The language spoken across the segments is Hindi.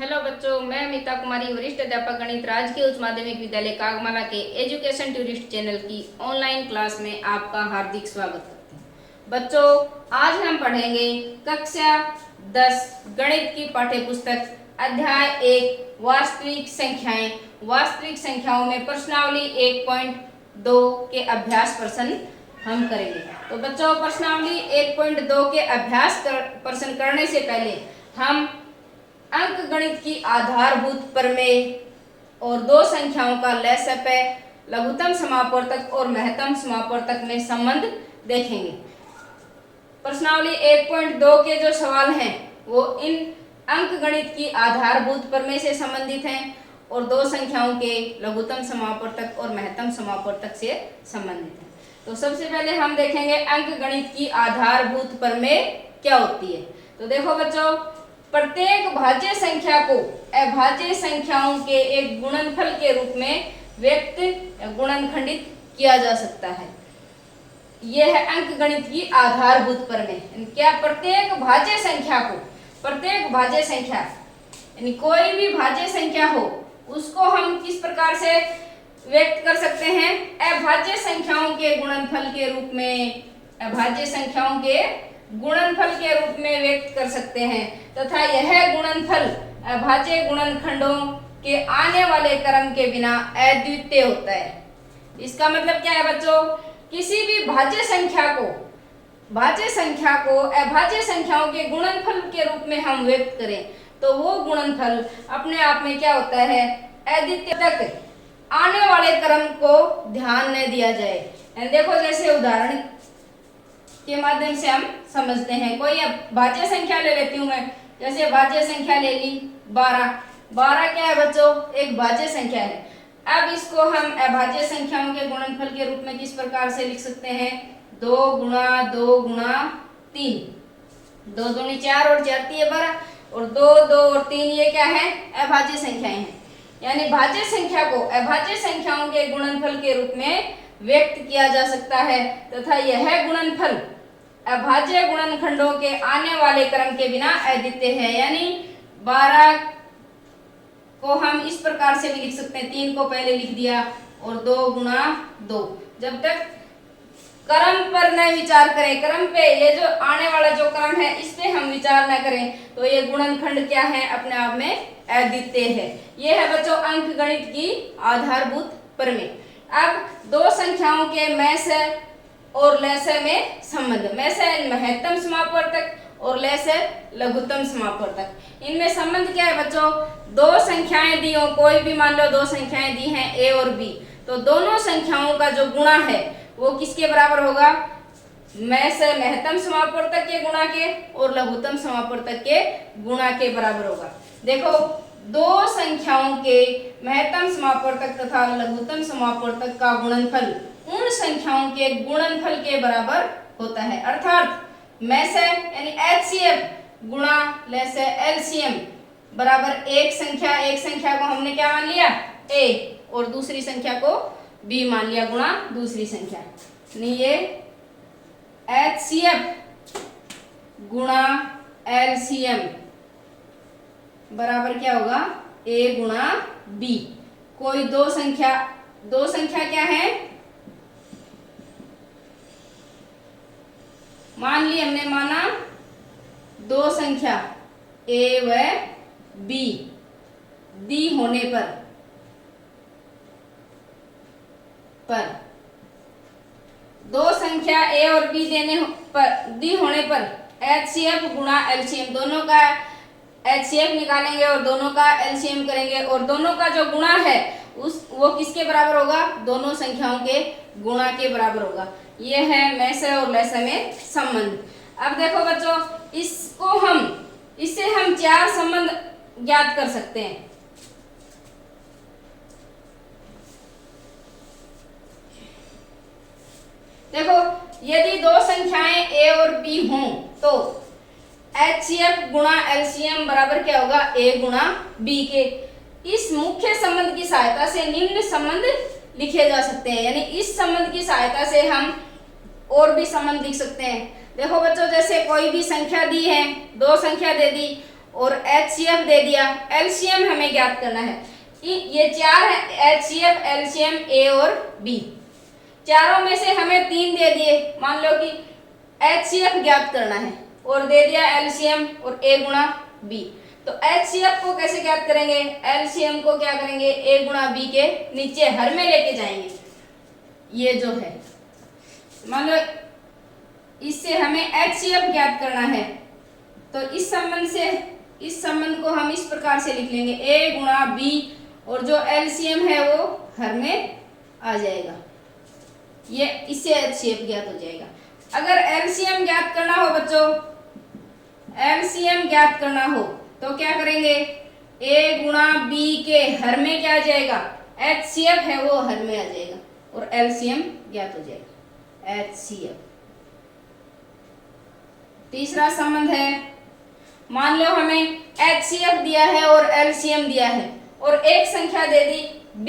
हेलो बच्चों, मैं अमिता कुमारी, वरिष्ठ अध्यापक गणित, राजकीय उच्च माध्यमिक विद्यालय कागमाला के एजुकेशन टूरिस्ट चैनल की ऑनलाइन क्लास में आपका हार्दिक स्वागत करते हैं। बच्चों, आज हम पढ़ेंगे कक्षा 10 गणित की पाठ्य पुस्तक अध्याय 1 वास्तविक संख्याएं। वास्तविक संख्याओं में प्रश्नावली 1.2 के अभ्यास प्रश्न हम करेंगे। तो बच्चों, प्रश्नावली 1.2 के अभ्यास प्रश्न करने से पहले हम अंक गणित की आधारभूत प्रमेय और दो संख्याओं का लसपय, लघुत्तम समापवर्तक और महत्तम समापवर्तक में संबंध देखेंगे। प्रश्नावली 1.2 के जो सवाल हैं वो इन अंक गणित की आधारभूत प्रमेय से संबंधित हैं और दो संख्याओं के लघुत्तम समापवर्तक और महत्तम समापवर्तक से संबंधित हैं। तो सबसे पहले हम देखेंगे अंक गणित की आधारभूत प्रमेय क्या होती है। तो देखो बच्चों, प्रत्येक भाज्य संख्या को अभाज्य संख्याओं के एक गुणनफल के रूप में व्यक्त गुणनखंडित किया जा सकता है। यह है अंक गणित की आधारभूत प्रमेय। क्या प्रत्येक भाज्य संख्या को, प्रत्येक भाज्य संख्या यानी कोई भी भाज्य संख्या हो उसको हम किस प्रकार से व्यक्त कर सकते हैं? अभाज्य संख्याओं के गुणनफल के रूप में, अभाज्य संख्याओं के गुणनफल के रूप में व्यक्त कर सकते हैं तथा यह गुणनफल अभाज्य गुणनखंडों के आने वाले क्रम के बिना अद्वितीय होता है। इसका मतलब क्या है बच्चों? किसी भी भाज्य संख्या को, भाज्य संख्या को अभाज्य संख्याओं के गुणनफल के रूप में हम व्यक्त करें तो वो गुणनफल अपने आप में क्या होता है? अद्वितीय तक आने वाले क्रम को ध्यान न दिया जाए। देखो, जैसे उदाहरण के माध्यम से हम समझते हैं। कोई अब भाज्य संख्या ले लेती हूं मैं, जैसे भाज्य संख्या ले ली 12। 12 क्या है बच्चों? एक भाज्य संख्या है। अब इसको हम अभाज्य संख्याओं के गुणनफल के रूप में किस प्रकार से लिख सकते हैं? 2 गुणा 2 गुणा 3, 2 दूनी 4 और 4 तिये 12 और 2 2 और 3 ये क्या है? अभाज्य संख्याएं हैं। यानी भाज्य संख्या को अभाज्य संख्याओं के गुणनफल के रूप में व्यक्त किया जा सकता है तथा यह गुणनफल अभाज्य गुणनखंडों के आने वाले क्रम के बिना अद्वितीय है। यानी 12 को हम इस प्रकार से भी लिख सकते हैं, 3 को पहले लिख दिया और 2 गुणा 2। जब तक क्रम पर न विचार करें, क्रम पे, ये जो आने वाला जो क्रम है इस पे हम विचार न करें तो ये गुणनखंड क्या है? अपने आप में अद्वितीय है। ये है बच्चों अंक गणित की आधारभूत प्रमेय। अब दो संख्याओं के मैसे और लसय में संबंध। मैसे महत्तम समापवर्तक और लसय लघुत्तम समापवर्तक। इनमें संबंध क्या है बच्चों? दो संख्याएं दी हो, कोई भी मान लो दो संख्याएं दी हैं a और b, तो दोनों संख्याओं का जो गुणा है वो किसके बराबर होगा? मैसे महत्तम समापवर्तक के गुणा के और लघुत्तम समापवर्तक के गुणा के बराबर होगा। देखो, दो संख्याओं के महत्तम समापवर्तक तथा लघुत्तम समापवर्तक का गुणनफल उन संख्याओं के गुणनफल के बराबर होता है। अर्थात मैसे यानी एचसीएफ गुणा लसय एलसीएम बराबर एक संख्या को हमने क्या मान लिया? a और दूसरी संख्या को b मान लिया गुणा दूसरी संख्या। यानी ये एचसीएफ गुणा एलसीएम बराबर क्या होगा? a गुणा b। कोई दो संख्या क्या है? मान ली हमने, माना दो संख्या a व b दी होने पर दो संख्या a और b दी होने पर एचसीएफ गुणा एलसीएम, दोनों का एचसीएफ निकालेंगे और दोनों का एलसीएम करेंगे और दोनों का जो गुणा है वो किसके बराबर होगा? दोनों संख्याओं के गुणा के बराबर होगा। ये है मैसे और लसय में संबंध। अब देखो बच्चों, इससे हम चार संबंध ज्ञात कर सकते हैं। देखो, यदि दो संख्याएं a और b हों तो एचसीएफ गुणा एलसीएम बराबर क्या होगा? a गुणा b के। इस मुख्य संबंध की सहायता से निम्न संबंध लिखे जा सकते हैं। यानी इस संबंध की सहायता से हम और भी संबंध लिख सकते हैं। देखो बच्चों, जैसे कोई भी संख्या दी है, दो संख्या दे दी और HCF दे दिया। LCM हमें ज्ञात करना है। ये चार है, HCF, LCM, A और B। चारों में से हमें 3 दे दिए। मान लो कि HCF ज्ञात करना है और दे दिया LCM और A गुणा B। तो HCF को कैसे ज्ञात करेंगे? LCM को क्या करेंगे? A गुणा B के नीचे हर में लेके जाएंगे। ये जो है, मान लो इससे हमें HCF ज्ञात करना है, तो इस संबंध को हम इस प्रकार से लिख लेंगे, A गुणा B, और जो LCM है वो हर में आ जाएगा। ये इससे HCF ज्ञात हो जाएगा। अगर LCM ज्ञात करना हो बच्चों, LCM ज्ञात करना हो तो क्या करेंगे? A गुणा B के हर में क्या आ जाएगा? HCF है वो हर में आ जाएगा और LCM ज्ञात हो जाएगा, HCF। तीसरा संबंध है, मान लो हमें HCF दिया है और LCM दिया है और एक संख्या दे दी B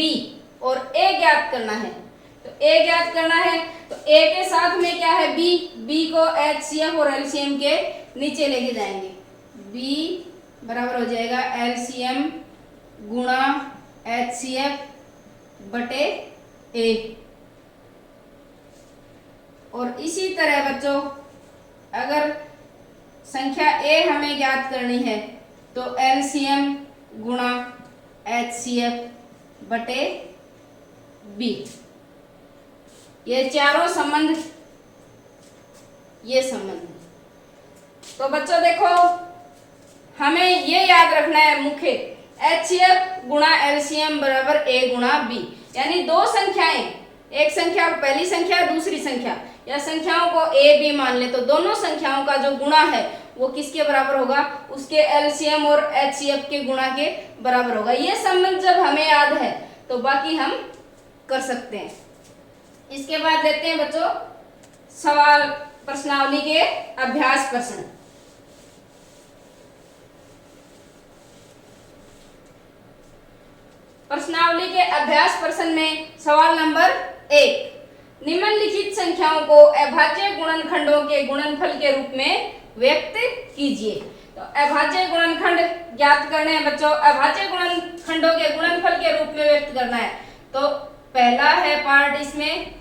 और A ज्ञात करना है। तो A ज्ञात करना है तो A के साथ में क्या है? B को HCF और LCM के नीचे लेके जाएंगे। B बराबर हो जाएगा LCM गुणा HCF बटे A। और इसी तरह बच्चों, अगर संख्या A हमें ज्ञात करनी है तो LCM गुणा HCF बटे B। ये चारों संबंध, ये संबंध। तो बच्चों देखो, हमें ये याद रखना है मुख्य, HCF गुणा LCM बराबर A गुणा B। यानी दो संख्याएं, एक संख्या पहली संख्या दूसरी संख्या, या संख्याओं को A B मान ले तो दोनों संख्याओं का जो गुणा है वो किसके बराबर होगा? उसके LCM और HCF के गुणा के बराबर होगा। ये संबंध जब हमें याद है तो बाकी हम कर सकते हैं। इसके बाद देखते हैं बच्चों सवाल प्रश्नावली के अभ्यास प्रश्न। प्रश्नावली के अभ्यास प्रश्न में सवाल नंबर 1, निम्नलिखित संख्याओं को अभाज्य गुणनखंडों के गुणनफल के रूप में व्यक्त कीजिए। तो अभाज्य गुणनखंड ज्ञात करने हैं बच्चों, अभाज्य गुणनखंडों के गुणनफल के रूप में व्यक्त करना है। तो पहला है पार्ट इसमें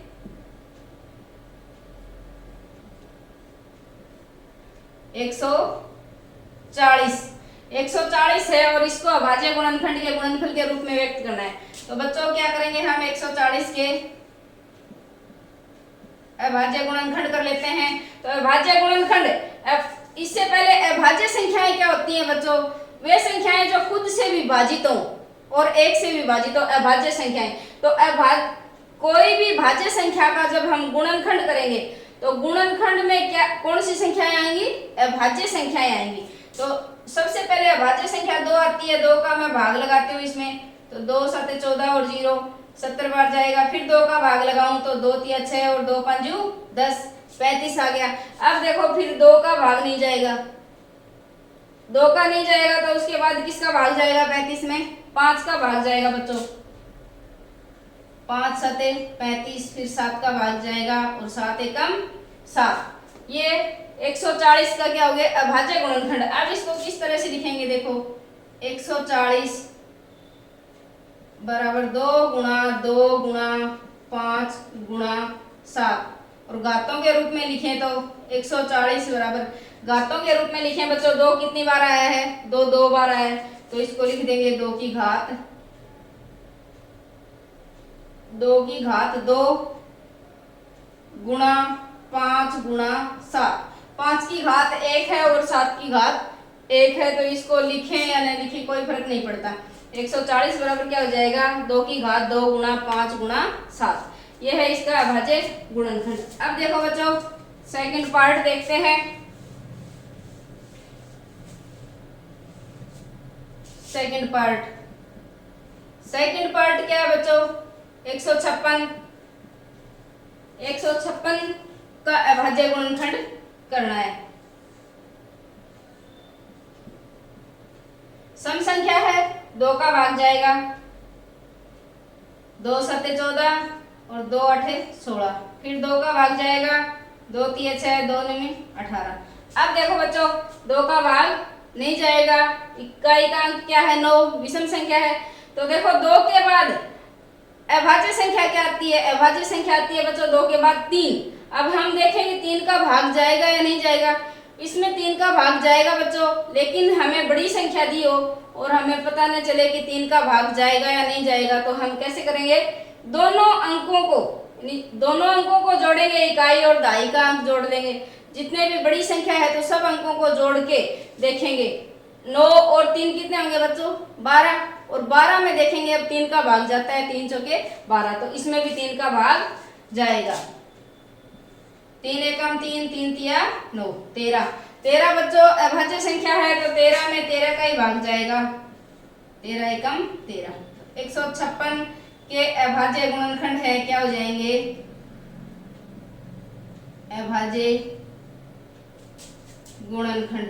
140 है और इसको अभाज्य गुणनखंड के गुणनफल के रूप में व्यक्त करना है। तो बच्चों क्या करेंगे, हम 140 के अभाज्य गुणनखंड कर लेते हैं। तो अभाज्य गुणनखंड, इससे पहले अभाज्य संख्याएं क्या होती हैं बच्चों? वे संख्याएं जो खुद से विभाजित हो और एक से विभाजित हो, अभाज्य संख्याएं। तो कोई भी भाज्य संख्या का जब हम गुणनखंड करेंगे तो गुणनखंड में क्या कौन सी संख्याएं आएंगी? अभाज्य संख्याएं आएंगी। तो सबसे पहले अभाज्य संख्या 2 आती है, 2 का मैं भाग लगाती हूँ इसमें, तो 2 7 14 और 0 70 बार जाएगा। फिर 2 का भाग लगाऊं तो 2 3 6 और 2 5 10 35 आ गया। अब देखो फिर 2 का भाग नहीं जाएगा, 2 का नहीं जाएगा तो उसके बाद किसका भाग जाएगा? 35 में 5 का भाग जाएगा बच्चों, 5 7 35, फिर 7 का भाग जाएगा और 7 एकम 7। ये 140 का क्या हो गया? अभाज्य गुणनखंड। अब इसको किस तरह से लिखेंगे? देखो 140 बराबर 2 गुणा 5 गुणा 7 और घातों के रूप में लिखें तो 140 बराबर, घातों के रूप में लिखें बच्चों, 2 कितनी बार आया है? 2 बार आया है, तो इसको लिख देंगे 2 की घात 2 गुणा 5 गुणा 7। 5 की घात 1 है और 7 की घात 1 है, तो इसको लिखें या नहीं लिखें कोई फर्क नहीं पड़ता। 140 बराबर क्या हो जाएगा? 2 की घात 2 गुणा 5 गुणा 7। यह है इसका अभाज्य गुणनखंड। अब देखो बच्चों सेकंड पार्ट देखते हैं। सेकंड पार्ट क्या है बच्चों? 156 का अभाज्य गुणनखंड करना है। सम संख्या है, 2 का भाग जाएगा, 2 7 14 और 2 8 16, फिर 2 का भाग जाएगा, 2 3 6 2 9 18। अब देखो बच्चों 2 का भाग नहीं जाएगा। इकाई का अंक क्या है 9, विषम संख्या है। तो देखो 2 के बाद अभाज्य संख्या क्या आती है, अभाज्य संख्या आती है बच्चों 2 के बाद 3। अब हम देखेंगे 3 का भाग जाएगा या नहीं जाएगा। इसमें 3 का भाग जाएगा बच्चों, लेकिन हमें बड़ी संख्या दी हो और हमें पता न चले कि 3 का भाग जाएगा या नहीं जाएगा, तो हम कैसे करेंगे, दोनों अंकों को जोड़ेंगे, इकाई और दहाई का अंक जोड़ लेंगे। जितने भी बड़ी संख्या है तो सब अंकों को जोड़ के देखेंगे। 9 और 3 कितने होंगे बच्चों, 12, और 12 में देखेंगे अब 3 का भाग जाता है, 3 चौके 12, तो इसमें भी 3 का भाग जाएगा। 3 एकम 3, 3 तिया 9, 13। 13 बच्चों अभाज्य संख्या है तो 13 में 13 का ही भाग जाएगा, 13 एकम 13। 156 के अभाज्य गुणनखंड है, क्या हो जाएंगे, अभाज्य गुणनखंड।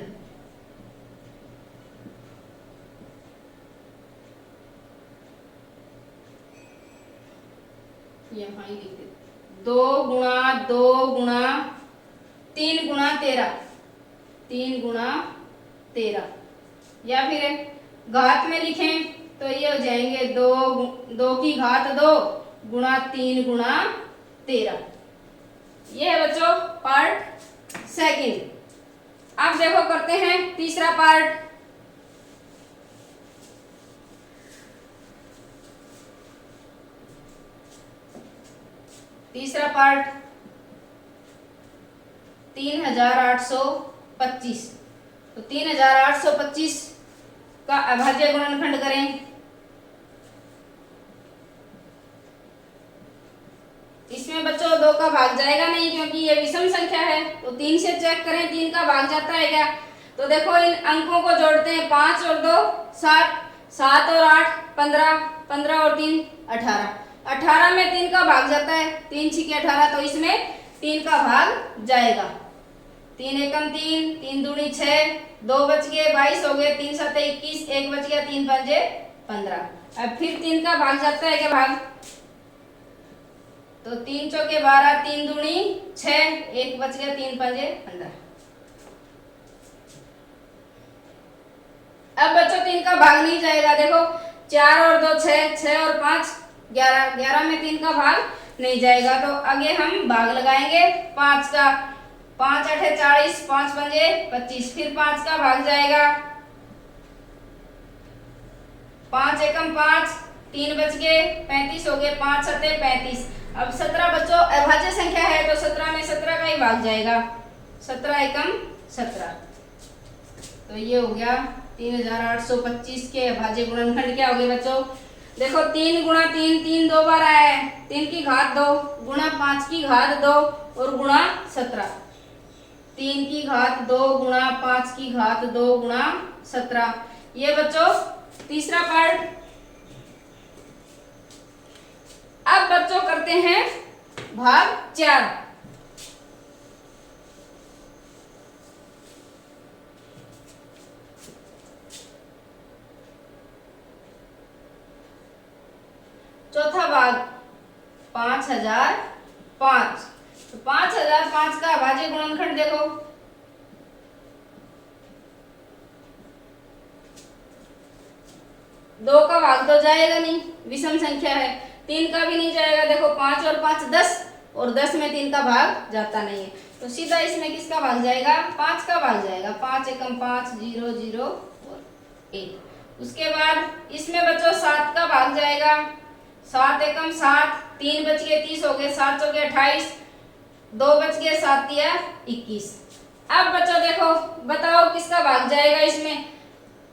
यहाँ ही लिख दे, 2 गुणा 2 गुणा 3 गुणा 13, 3 गुणा 13, या फिर घात में लिखें तो ये हो जाएंगे 2 की घात 2 गुणा 3 गुणा 13। ये है बच्चों पार्ट सेकंड। अब देखो करते हैं तीसरा पार्ट। तीसरा पार्ट 3825। तो 3825 का अभाज्य गुणनखंड करें। इसमें बच्चों 2 का भाग जाएगा नहीं क्योंकि ये विषम संख्या है। तो 3 से चेक करें 3 का भाग जाता है क्या। तो देखो इन अंकों को जोड़ते हैं, 5 और 2 7, 7 और 8 15, 15 और 3 18, 18 में 3 का भाग जाता है, 3 छिके 18, तो इसमें 3 का भाग जाएगा। 3 एकम 3, 3 दूनी 6, 2 बच गए 22 हो गए, 3 सत्ते 21, 1 बच गया, 3 पंजे 15। अब फिर 3 का भाग जाता है क्या भाग, तो 3 चौके 12, 3 दूनी 6, 1 बच गया, 3 पंजे 15। अब बच्चों 3 का भाग नहीं जाएगा। देखो 4 और 2 6, 6 और 5 11, 11 में 3 का भाग नहीं जाएगा। तो आगे हम भाग लगाएंगे 5 का, 5 8 40, 5 पंजे 25, फिर 5 का भाग जाएगा, 5 एकम 5, 3 बच गए 35 हो गए, 5 सत्ते 35। अब 17 बच्चों अभाज्य संख्या है तो 17 में 17 का ही भाग जाएगा, 17 एकम 17। तो ये हो गया 3825 के अभाज्य गुणनखंड। क्या हो गए बच्चों, देखो 3 गुणा 3, 3 2 बार आया है, 3 की घात 2 गुणा 5 की घात 2 और गुणा 17, 3 की घात 2 गुणा 5 की घात 2 गुणा 17। ये बच्चों तीसरा पार्ट। अब बच्चों करते हैं भाग 4। चौथा भाग 5005। तो 5005 का अभाज्य गुणनखंड देखो, दो का भाग तो जाएगा नहीं, विषम संख्या है। 3 का भी नहीं जाएगा। देखो 5 और 5 10, और 10 में 3 का भाग जाता नहीं है, तो सीधा इसमें किसका भाग जाएगा, 5 का भाग जाएगा। 5 एकम 5 0 0 और 1। उसके बाद इसमें बच्चों 7 का भाग जाएगा, 7 एकम 7, 3 बच गए 30 हो गए, 7 चौके 28, 2 बच गए 7 तिया 21। अब बच्चों देखो बताओ किसका भाग जाएगा इसमें,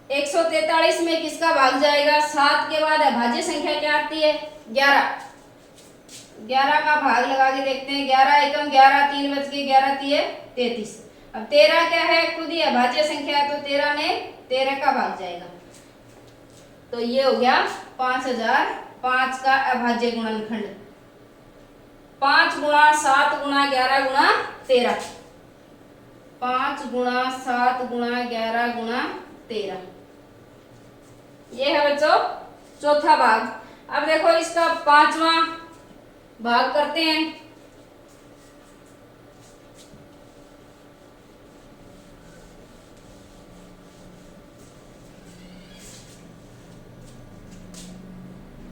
143 में किसका भाग जाएगा। 7 के बाद अभाज्य संख्या क्या आती है, 11। 11 का भाग लगा के देखते हैं, 11 एकम 11, 3 बच गए 11 तिये 33। अब 13 क्या है, खुद ही अभाज्य संख्या है, तो 13 में 13 का भाग जाएगा। तो ये हो गया 5005 का अभाज्य गुणनखंड। 5 गुणा 7 गुणा 11 गुणा 13, 5 गुणा 7 गुणा 11 गुणा 13। ये है बच्चों चौथा भाग। अब देखो इसका 5वां भाग करते हैं।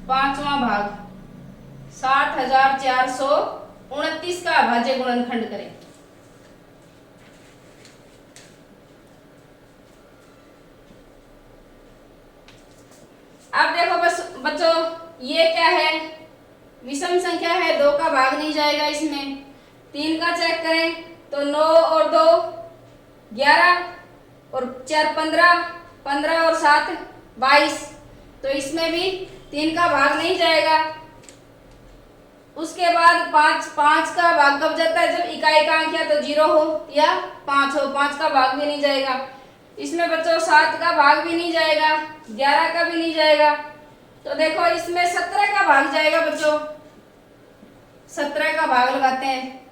पांचवा भाग 7429 का अभाज्य गुणनखंड करें। अब देखो बस बच्चों, ये क्या है, विषम संख्या है, 2 का भाग नहीं जाएगा इसमें। 3 का चेक करें तो 9 और 2 11 और 4 15, 15 और 7 22, तो इसमें भी 3 का भाग नहीं जाएगा। उसके बाद 5 का भाग कब जाता है, जब इकाई का अंक या तो 0 हो या 5 हो, 5 का भाग भी नहीं जाएगा। इसमें बच्चों 7 का भाग भी नहीं जाएगा, 11 का भी नहीं जाएगा। तो देखो इसमें 17 का भाग जाएगा बच्चों, 17 का भाग लगाते हैं।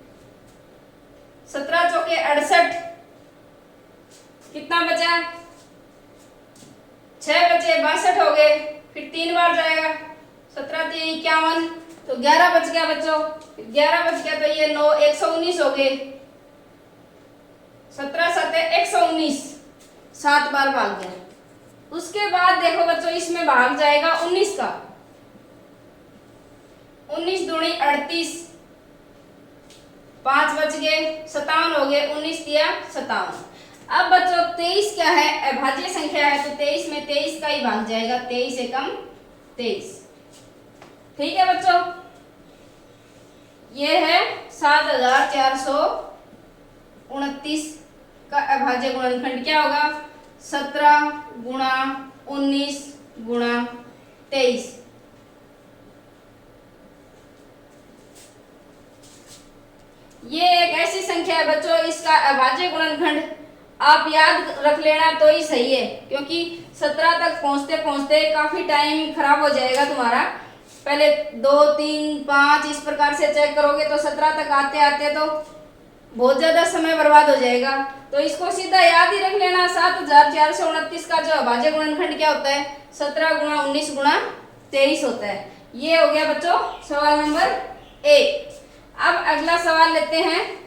17 चौके 68, कितना बचा, 6 बचे, 62 हो गए, फिर 3 बार जाएगा, 17 3 51, तो 11 बच गया बच्चों। 11 बच गया तो ये 9 119 हो गए, 17 7 119, 7 बार भाग गया। उसके बाद देखो बच्चों इसमें भाग जाएगा 19 का, 19 दूनी 38, 5 बच गए, 57 हो गए, 19 दिया 57। अब बच्चों 23 क्या है, अभाज्य संख्या है, तो 23 में 23 का ही भाग जाएगा, 23 एकम 23। ठीक है बच्चों, ये है 7429 का अभाज्य गुणनखंड। क्या होगा, 17 गुणा 19 गुणा 23। ये एक ऐसी संख्या है बच्चों, इसका अभाज्य गुणनखंड आप याद रख लेना तो ही सही है, क्योंकि 17 तक पहुंचते पहुंचते काफी टाइम खराब हो जाएगा तुम्हारा। पहले 2 3 5 इस प्रकार से चेक करोगे तो 17 तक आते आते तो बहुत ज्यादा समय बर्बाद हो जाएगा। तो इसको सीधा याद ही रख लेना, 7429 का जो अभाज्य गुणनखंड क्या होता है, 17 गुणा 19 गुणा 23 होता है। ये हो गया बच्चों सवाल नंबर 1। अब अगला सवाल लेते हैं।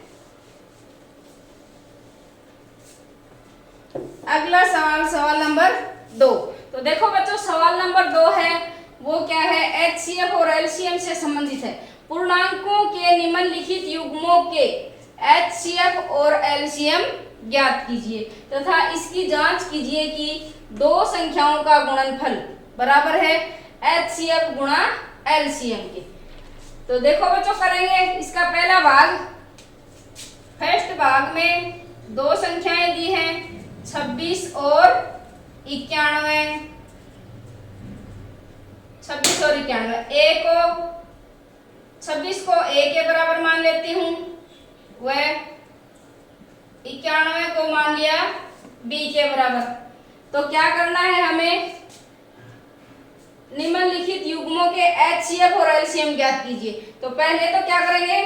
अगला सवाल नंबर 2। तो देखो बच्चों सवाल नंबर 2 है वो क्या है, एचसीएफ और एलसीएम से संबंधित है। पूर्णांकों के निम्नलिखित युग्मों के एचसीएफ और एलसीएम ज्ञात कीजिए तथा इसकी जांच कीजिए कि दो संख्याओं का गुणनफल बराबर है एचसीएफ गुणा एलसीएम के। तो देखो बच्चों करेंगे इसका पहला भाग। फर्स्ट भाग में दो संख्याएं दी हैं 26 और 91। 26 और 91, ए को 26 को ए के बराबर मान लेती हूँ, वह 91 को मान लिया बी के बराबर। तो क्या करना है हमें, निम्नलिखित युग्मों के एचसीएफ और एलसीएम ज्ञात कीजिए। तो पहले तो क्या करेंगे,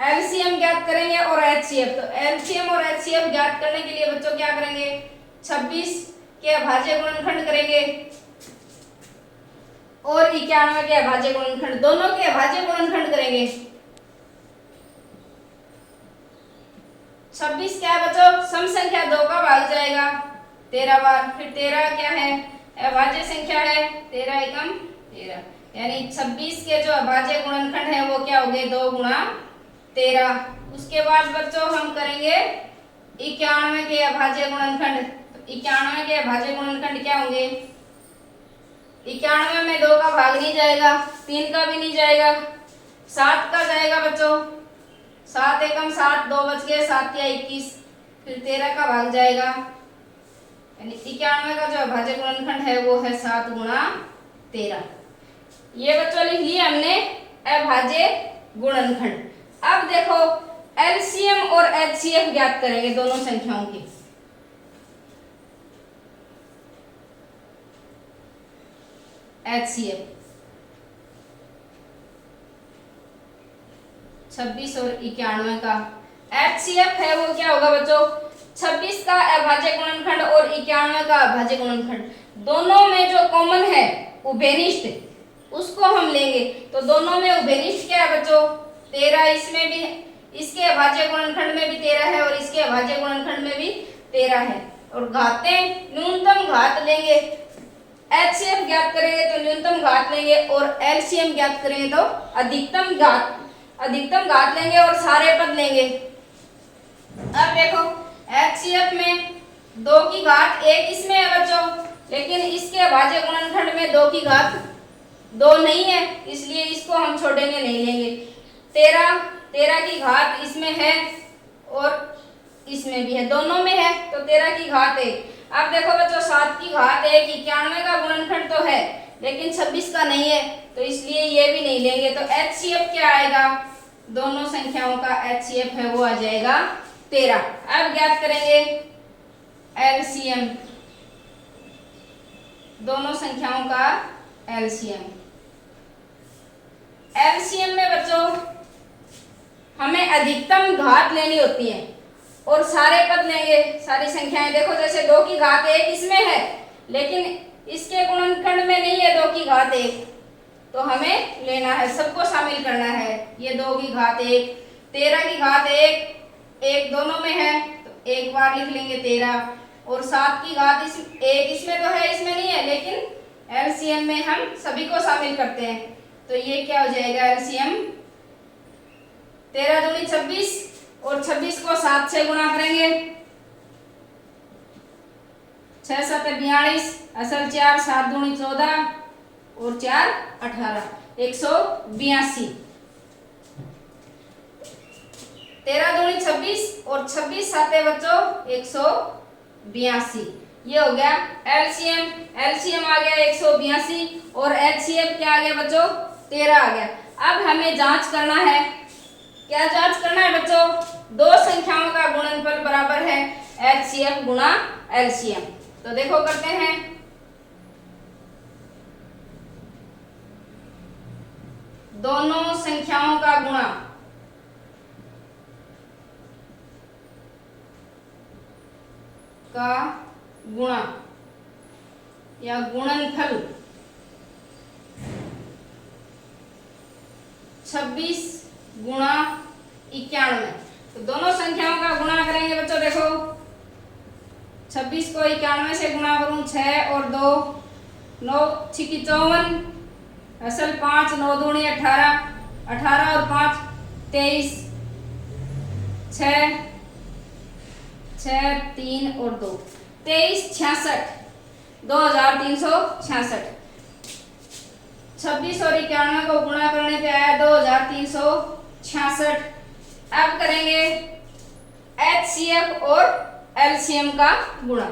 एलसीएम ज्ञात करेंगे और एचसीएफ। तो एलसीएम और एचसीएफ ज्ञात करने के लिए बच्चों क्या करेंगे, 26 के अभाज्य गुणनखंड करेंगे और 91 के अभाज्य गुणनखंड, दोनों के अभाज्य गुणनखंड करेंगे। 26 क्या है बच्चों, सम संख्या 2 का भाग जाएगा 13 बार। फिर 13 क्या है, अभाज्य संख्या है, 13 एकम 13, यानी 26 के जो अभाज्य गुणनखंड है वो क्या हो गए 2 गुणा 13। उसके बाद बच्चों हम करेंगे 91 के अभाज्य गुणनखंड। 91 के अभाज्य गुणनखंड क्या होंगे, 91 में 2 का भाग नहीं जाएगा, 3 का भी नहीं जाएगा, 7 का जाएगा बच्चों। 7 एकम 7, 2 बच गए, 7 या 21। फिर 13 का भाग जाएगा, यानी 91 का जो अभाज्य गुणनखंड है वो है 7 गुणा 13। ये बच्चों लिख लिया हमने अभाज्य गुणनखंड। अब देखो एलसीएम और एचसीएफ ज्ञात करेंगे दोनों संख्याओं की। एचसीएफ 26 और 91 का एचसीएफ है वो क्या होगा बच्चों, 26 का अभाज्य गुणनखंड और 91 का अभाज्य गुणनखंड, दोनों में जो कॉमन है उभयनिष्ठ उसको हम लेंगे। तो दोनों में उभयनिष्ठ क्या है बच्चों, 13 इसमें भी, इसके अभाज्य गुणनखंड में भी 13 है और इसके अभाज्य गुणनखंड में भी 13 है। और घातें न्यूनतम घात लेंगे HCF ज्ञात करेंगे तो न्यूनतम घात लेंगे और LCM ज्ञात करेंगे तो अधिकतम घात लेंगे और सारे पद लेंगे। अब देखो HCF में 2 की घात 1 इसमें है बच्चों, लेकिन इसके अभाज्य गुणनखंड में 2 की घात 2 नहीं है, इसलिए इसको हम छोड़ेंगे, नहीं लेंगे। 13 की घात इसमें है और इसमें भी है, दोनों में है, तो 13 की घात 1। अब देखो बच्चों 7 की घात 1 91 का गुणनखंड तो है लेकिन 26 का नहीं है, तो इसलिए ये भी नहीं लेंगे। तो HCF क्या आएगा, दोनों संख्याओं का HCF है वो आ जाएगा 13। अब ज्ञात करेंगे LCM, दोनों संख्याओं का LCM। LCM में बच्चों हमें अधिकतम घात लेनी होती है और सारे पद लेंगे, सारी संख्याएं। देखो जैसे 2 की घात 1 इसमें है लेकिन इसके गुणनखंड में नहीं है 2 की घात 1, तो हमें लेना है, सबको शामिल करना है। ये 2 की घात 1, 13 की घात 1 दोनों में है तो एक बार लिख लेंगे 13, और 7 की घात 1 इसमें तो है, इसमें नहीं है, लेकिन LCM में हम सभी को शामिल करते हैं। तो ये क्या हो जाएगा LCM, 13 दूनी 26 और 26 को 7 से गुणा करेंगे, 6 7 42, असल 4, 7 दूनी 14 और 4 18, 182। 13 दूनी 26 और 26 साते बच्चों 182। ये हो गया LCM आ गया 182 और HCF क्या आ गया बच्चों 13 आ गया। अब हमें जांच करना है, क्या जांच करना है बच्चों, दो संख्याओं का गुणनफल बराबर है HCF गुणा LCM। तो देखो करते हैं, दोनों संख्याओं का गुणा या गुणनफल 26 गुणा 91। तो दोनों संख्याओं का गुणा करेंगे बच्चों। देखो 26 को 91 से गुणा करूं, 6 और 2 9 6 54, असल 5 9 दूनी 18, 18 और 5 23, 6 6 3 और 2 23 66, 2366। 26 और 91 को गुणा करने पे आया 2366। अब करेंगे HCF और LCM का गुणा।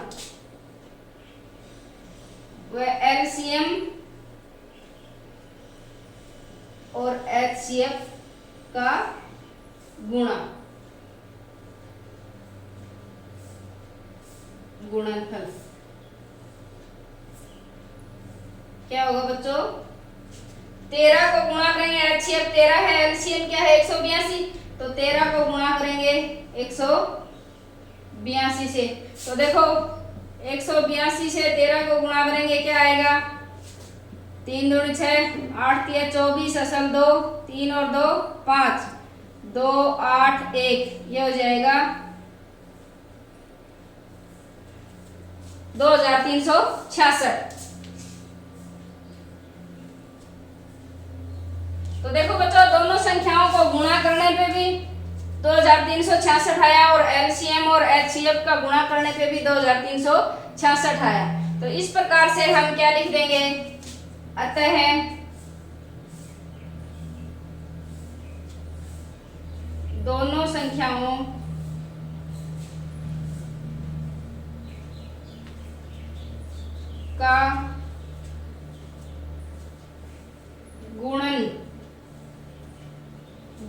वह LCM और HCF का गुणनफल क्या होगा बच्चों, 13 को गुणा करेंगे, HCF 13 है, LCM क्या है 182, तो 13 को गुणा करेंगे 182 से। तो देखो 182 से 13 को गुणा करेंगे, क्या आएगा, 3 दूनी 6, 8 3 24, असल 2, 3 और 2 5, 2 8 1, ये हो जाएगा 2366। तो देखो बच्चों दोनों संख्याओं को गुणा करने पे भी 2366 आया और LCM और HCF का गुणा करने पे भी 2366 आया। तो इस प्रकार से हम क्या लिख देंगे, अतः दोनों संख्याओं का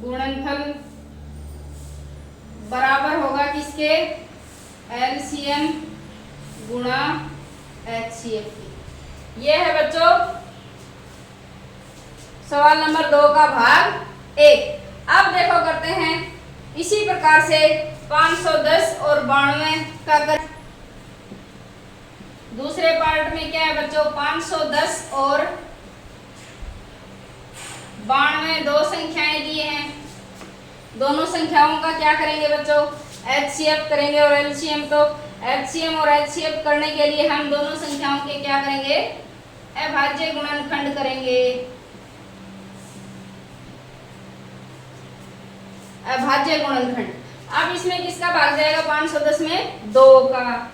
गुणनफल बराबर होगा किसके, LCM गुणा HCF की। ये है बच्चों सवाल नंबर 2 का भाग 1। अब देखो करते हैं इसी प्रकार से 510 और 92 का कर। दूसरे पार्ट में क्या है बच्चों, 510 और 92 दो संख्याएं दिए हैं। दोनों संख्याओं का क्या करेंगे बच्चों, HCF करेंगे और LCM। तो HCM और HCF करने के लिए हम दोनों संख्याओं के क्या करेंगे, अभाज्य गुणनखंड करेंगे, अभाज्य गुणनखंड। अब इसमें किसका भाग जाएगा 510 में 2 का,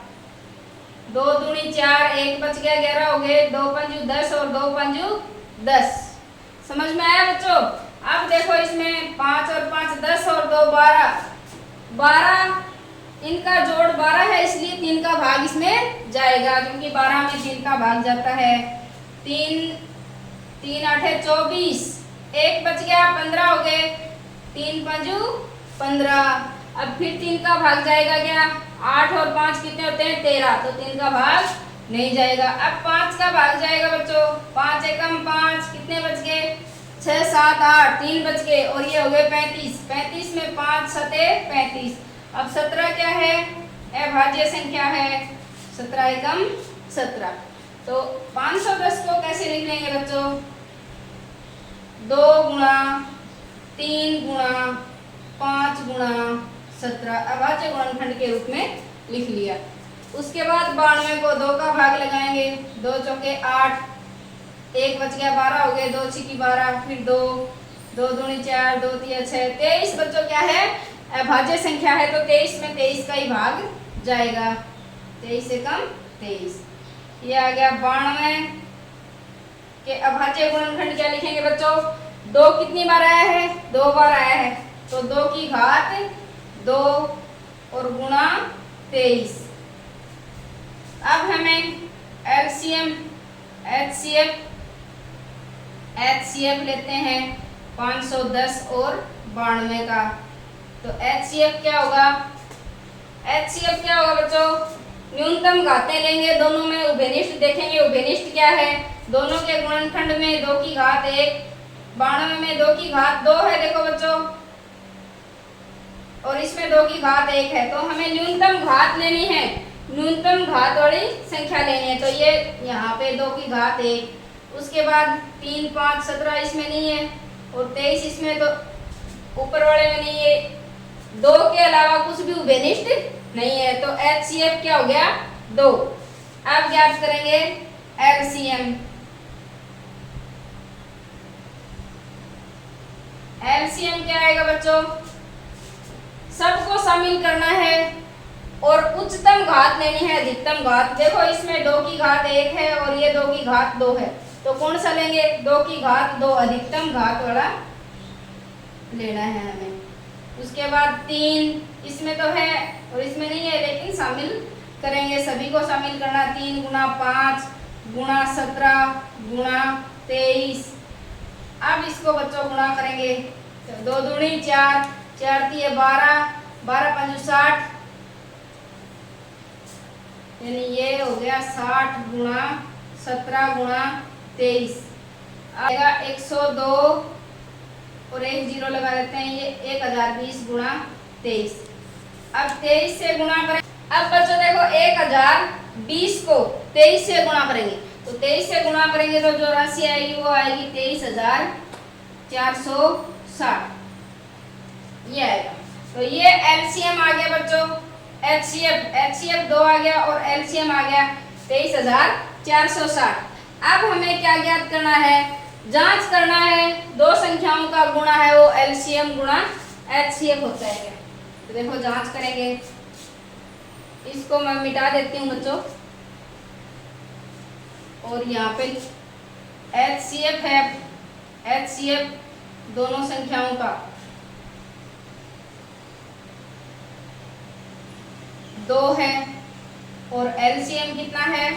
2 दूनी 4, 1 बच गया 11 हो गए, 2 पंजू 10 और 2 पंजू 10। समझ में आया बच्चों? अब देखो इसमें 5 और 5 10 और 2 12, 12 इनका जोड़ 12 है, इसलिए 3 का भाग इसमें जाएगा, क्योंकि 12 में 3 का भाग जाता है। 3 3 8 24, 1 बच गया 15 हो गए, 3 पंजू 15। अब फिर 3 का भाग जाएगा क्या, 8 और 5 कितने होते हैं 13, तो 3 का भाग नहीं जाएगा। अब 5 का भाग जाएगा बच्चों, 5 एकम 5, कितने बच गए 6 7 8, 3 बच गए और ये हो गए 35, 35 में 5 7 35। अब 17 क्या है, अभाज्य संख्या है, 17 एकम 17। तो 510 को कैसे लिख लेंगे बच्चों, 2 गुणा 3 गुणा 5 गुणा 17 अभाज्य गुणनखंड के रूप में लिख लिया। उसके बाद 92 को 2 का भाग लगाएंगे, 2 चौके 8, 1 बच गया 12 हो गए, 2 छिकी 12, फिर 2 2 दूनी 4, 2 तिया 6, 23 बच्चों क्या है अभाज्य संख्या है, तो 23 में 23 का ही भाग जाएगा, 23 एकम 23। ये आ गया 92 के अभाज्य गुणनखंड क्या लिखेंगे बच्चों, 2 कितनी बार आया है 2 बार आया है, तो 2 की घात 2 और गुणा 23। अब हमें एलसीएम एचसीएफ लेते हैं 510 और 92 का। तो एचसीएफ क्या होगा, एचसीएफ क्या होगा बच्चों, न्यूनतम घातें लेंगे, दोनों में उभयनिष्ठ देखेंगे, उभयनिष्ठ क्या है, दोनों के गुणनखंड में 2 की घात 1, 92 में 2 की घात 2 है देखो बच्चों, और इसमें 2 की घात 1 है, तो हमें न्यूनतम घात लेनी है, न्यूनतम घात वाली संख्या लेनी है। तो ये यहाँ पे 2 की घात 1, उसके बाद 3 5 17 इसमें नहीं है, और 23 इसमें तो ऊपर वाले में नहीं है, 2 के अलावा कुछ भी उभयनिष्ठ नहीं है, तो एचसीएफ क्या हो गया 2। अब ज्ञात करेंगे एलसीएम, एलसीएम क्या आएगा बच्चों, सबको शामिल करना है और उच्चतम घात लेनी है अधिकतम घात। देखो इसमें 2 की घात 1 है और ये 2 की घात 2 है, तो कौन सा लेंगे 2 की घात 2 अधिकतम घात वाला लेना है हमें। उसके बाद 3 इसमें तो है और इसमें नहीं है, लेकिन शामिल करेंगे, सभी को शामिल करना, 3 गुणा 5 गुणा 17 गुणा 23। अब इसको बच्चों गुणा करेंगे, 2 दूनी 4, 4 तिये 12, 12 पंजू 60, यानी ये हो गया 60 गुणा 17 गुणा 23 आएगा 102 और 1 जीरो लगा देते हैं, ये 1020 गुणा 23। अब 23 से गुणा करें, अब बच्चों देखो 1020 को 23 से गुणा करेंगे, तो 23 से गुणा करेंगे तो जो राशि आएगी वो आएगी 23,460, ये आएगा। तो ये एलसीएम आ गया बच्चों, एचसीएफ 2 आ गया और एलसीएम आ गया 23,460। अब हमें क्या ज्ञात करना है, जांच करना है, 2 संख्याओं का गुणा है वो एलसीएम गुणा एचसीएफ होता है। तो देखो जांच करेंगे, इसको मैं मिटा देती हूँ बच्चों, और यहाँ पे एचसीएफ है, एचसीएफ दोनों संख्याओं का 2 है और एलसीएम कितना है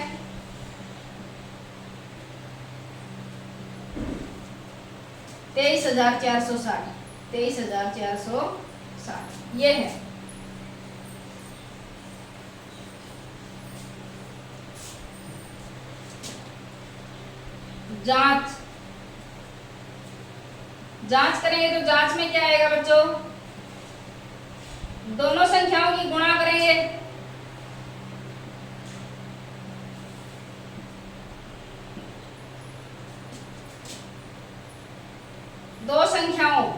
23,460, 23,460 ये है। जांच करेंगे तो जांच में क्या आएगा बच्चों, दोनों संख्याओं की गुणा करेंगे, दो संख्याओं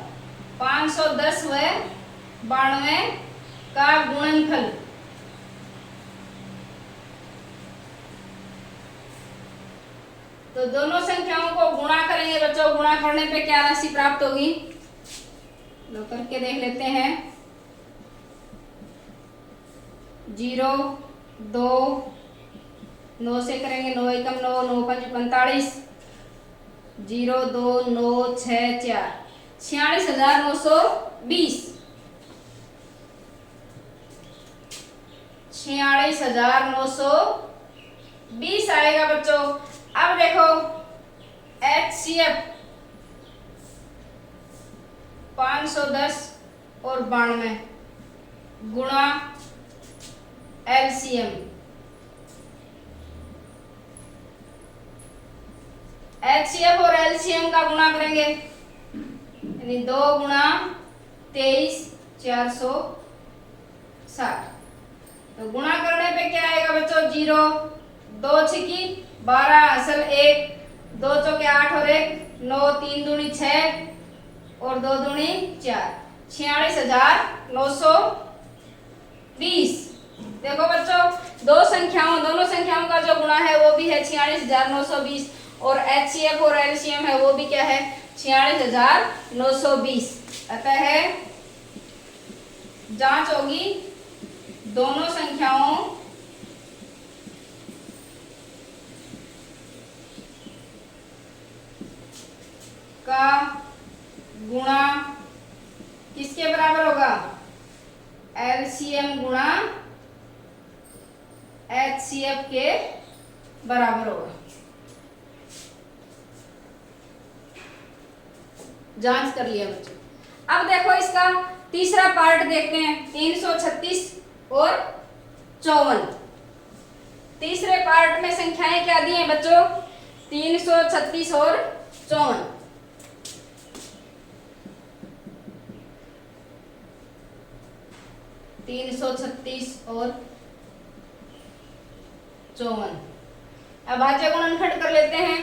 510 व 92 का गुणनफल, तो तो दोनों संख्याओं को गुणा करेंगे बच्चों। गुणा करने पे क्या राशि प्राप्त होगी, लो करके देख लेते हैं। 0 2 9 से करेंगे, 9 एकम 9, 9 पंच 45, 0 2 9 6 4, 46,920, 46,920 आएगा बच्चों। अब देखो HCF 510 और 92 गुणा LCM, HCF और LCM का गुणा करेंगे, यानी 2 गुणा 23 460। तो गुणा करने पे क्या आएगा बच्चों, 0 2 छिकी 12 असल 1, 2 चौके 8 और 1 9, 3 दूनी 6 और 2 दूनी 4, 46,920। देखो बच्चों दोनों संख्याओं का जो गुणा है वो भी है 46,920 और HCF और LCM है वो भी क्या है 46,920। अतः जांच होगी दोनों संख्याओं का गुणा किसके बराबर होगा, LCM गुणा HCF के बराबर होगा। जांच कर लिया बच्चों। अब देखो इसका तीसरा पार्ट देखते हैं, 336 और 54। तीसरे पार्ट में संख्याएं क्या दी हैं बच्चों, 336 और 54। 336 और 54 अभाज्य गुणनखंड कर लेते हैं।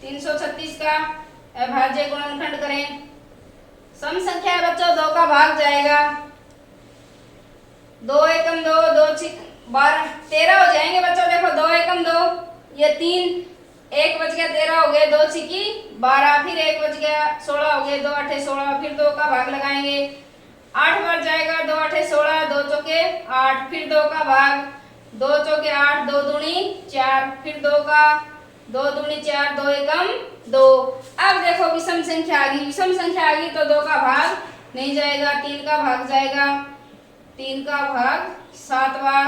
336 का अभाज्य गुणनखंड करें, सम संख्या है बच्चों, 2 का भाग जाएगा, 2 एकम 2, 2 छिक 12 13 हो जाएंगे बच्चों। देखो 2 एकम 2, ये 3, 1 बच गया 13 हो गए, 2 छिकी 12, फिर 1 बच गया 16 हो गए, 2 अठे 16, फिर 2 का भाग लगाएंगे, 8 बार जाएगा, 2 अठे 16, 2 चौके 8, फिर 2 का भाग, 2 चौके 8, 2 दूनी 4, फिर 2 का 2 दूनी 4, 2 एकम 2। अब देखो विषम संख्या आ गई, विषम संख्या आ गई तो 2 का भाग नहीं जाएगा, 3 का भाग जाएगा, 3 का भाग 7 बार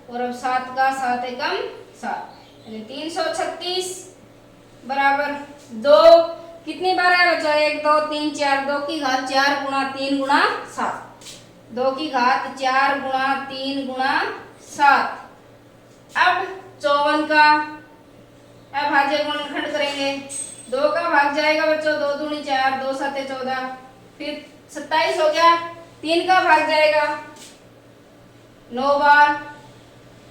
और अब 7 का 7 एकम 7, यानी 336 बराबर 2 कितनी बार है बच्चों, 1 2 3 4, 2 की घात 4 गुणा 3 गुणा 7, 2 की घात 4 गुणा 3 गुणा 7। अब 54 का अभाज्य गुणनखंड करेंगे, 2 का भाग जाएगा बच्चों, 2 दूनी 4, 2 7 14, फिर 27 हो गया, 3 का भाग जाएगा 9 बार,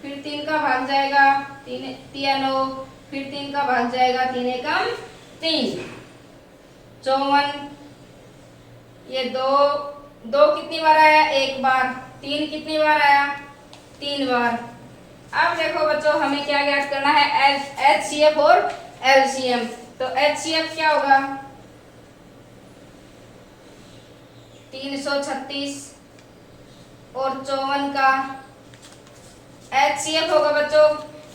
फिर 3 का भाग जाएगा 3 3 9, फिर 3 का भाग जाएगा 3 एकम 3। 54 ये 2 कितनी बार आया, 1 बार, 3 कितनी बार आया, 3 बार। अब देखो बच्चों हमें क्या ज्ञात करना है, HCF और LCM। तो HCF क्या होगा, 336 और 54 का HCF होगा बच्चों,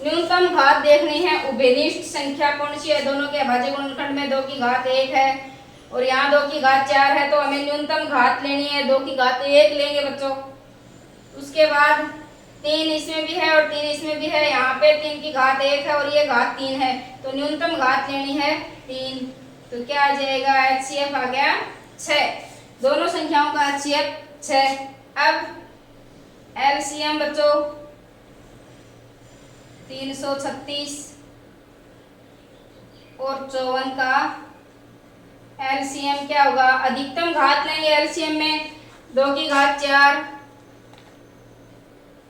न्यूनतम घात देखनी है, उभयनिष्ठ संख्या कौन सी है, दोनों के अभाज्य गुणनखंड में 2 की घात 1 है और यहाँ 2 की घात 4 है, तो हमें न्यूनतम घात लेनी है, 2 की घात 1 लेंगे बच्चों। उसके बाद 3 इसमें भी है और 3 इसमें भी है, यहाँ पे 3 की घात 1 है और ये घात 3 है, तो न्यूनतम घात लेनी है 3, तो क्या आ जाएगा, HCF आ गया 6। दोनों संख्याओं का HCF 6। अब LCM बच्चों 336 और 54 का LCM क्या होगा, अधिकतम घात लेंगे LCM में, 2 की घात 4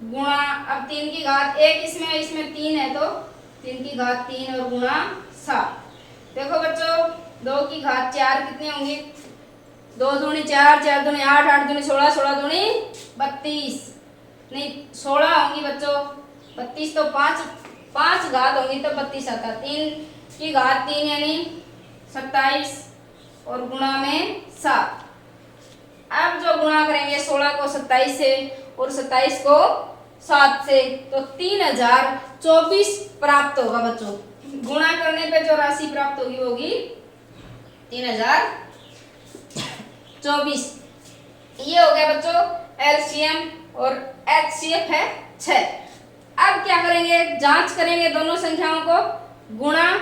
गुणा, अब 3 की घात 1 इसमें 3 है तो 3 की घात 3 और गुणा 7। देखो बच्चों 2 की घात 4 कितनी होंगी, 2 दूनी 4, 4 दूनी 8, 8 दूनी 16, 16 दूनी 32, नहीं 16 होंगी बच्चों, 32 तो 5 घात होंगी तो 32 आता, 3 की घात 3 यानी 27 और गुणा में 7। अब जो गुणा करेंगे 16 को 27 से और 27 को 7 से, तो 3024 प्राप्त होगा बच्चों। गुणा करने पे जो राशि प्राप्त होगी होगी 3024। ये हो गया बच्चों एलसीएम और एचसीएफ है 6। अब क्या करेंगे, जांच करेंगे, दोनों संख्याओं को गुणा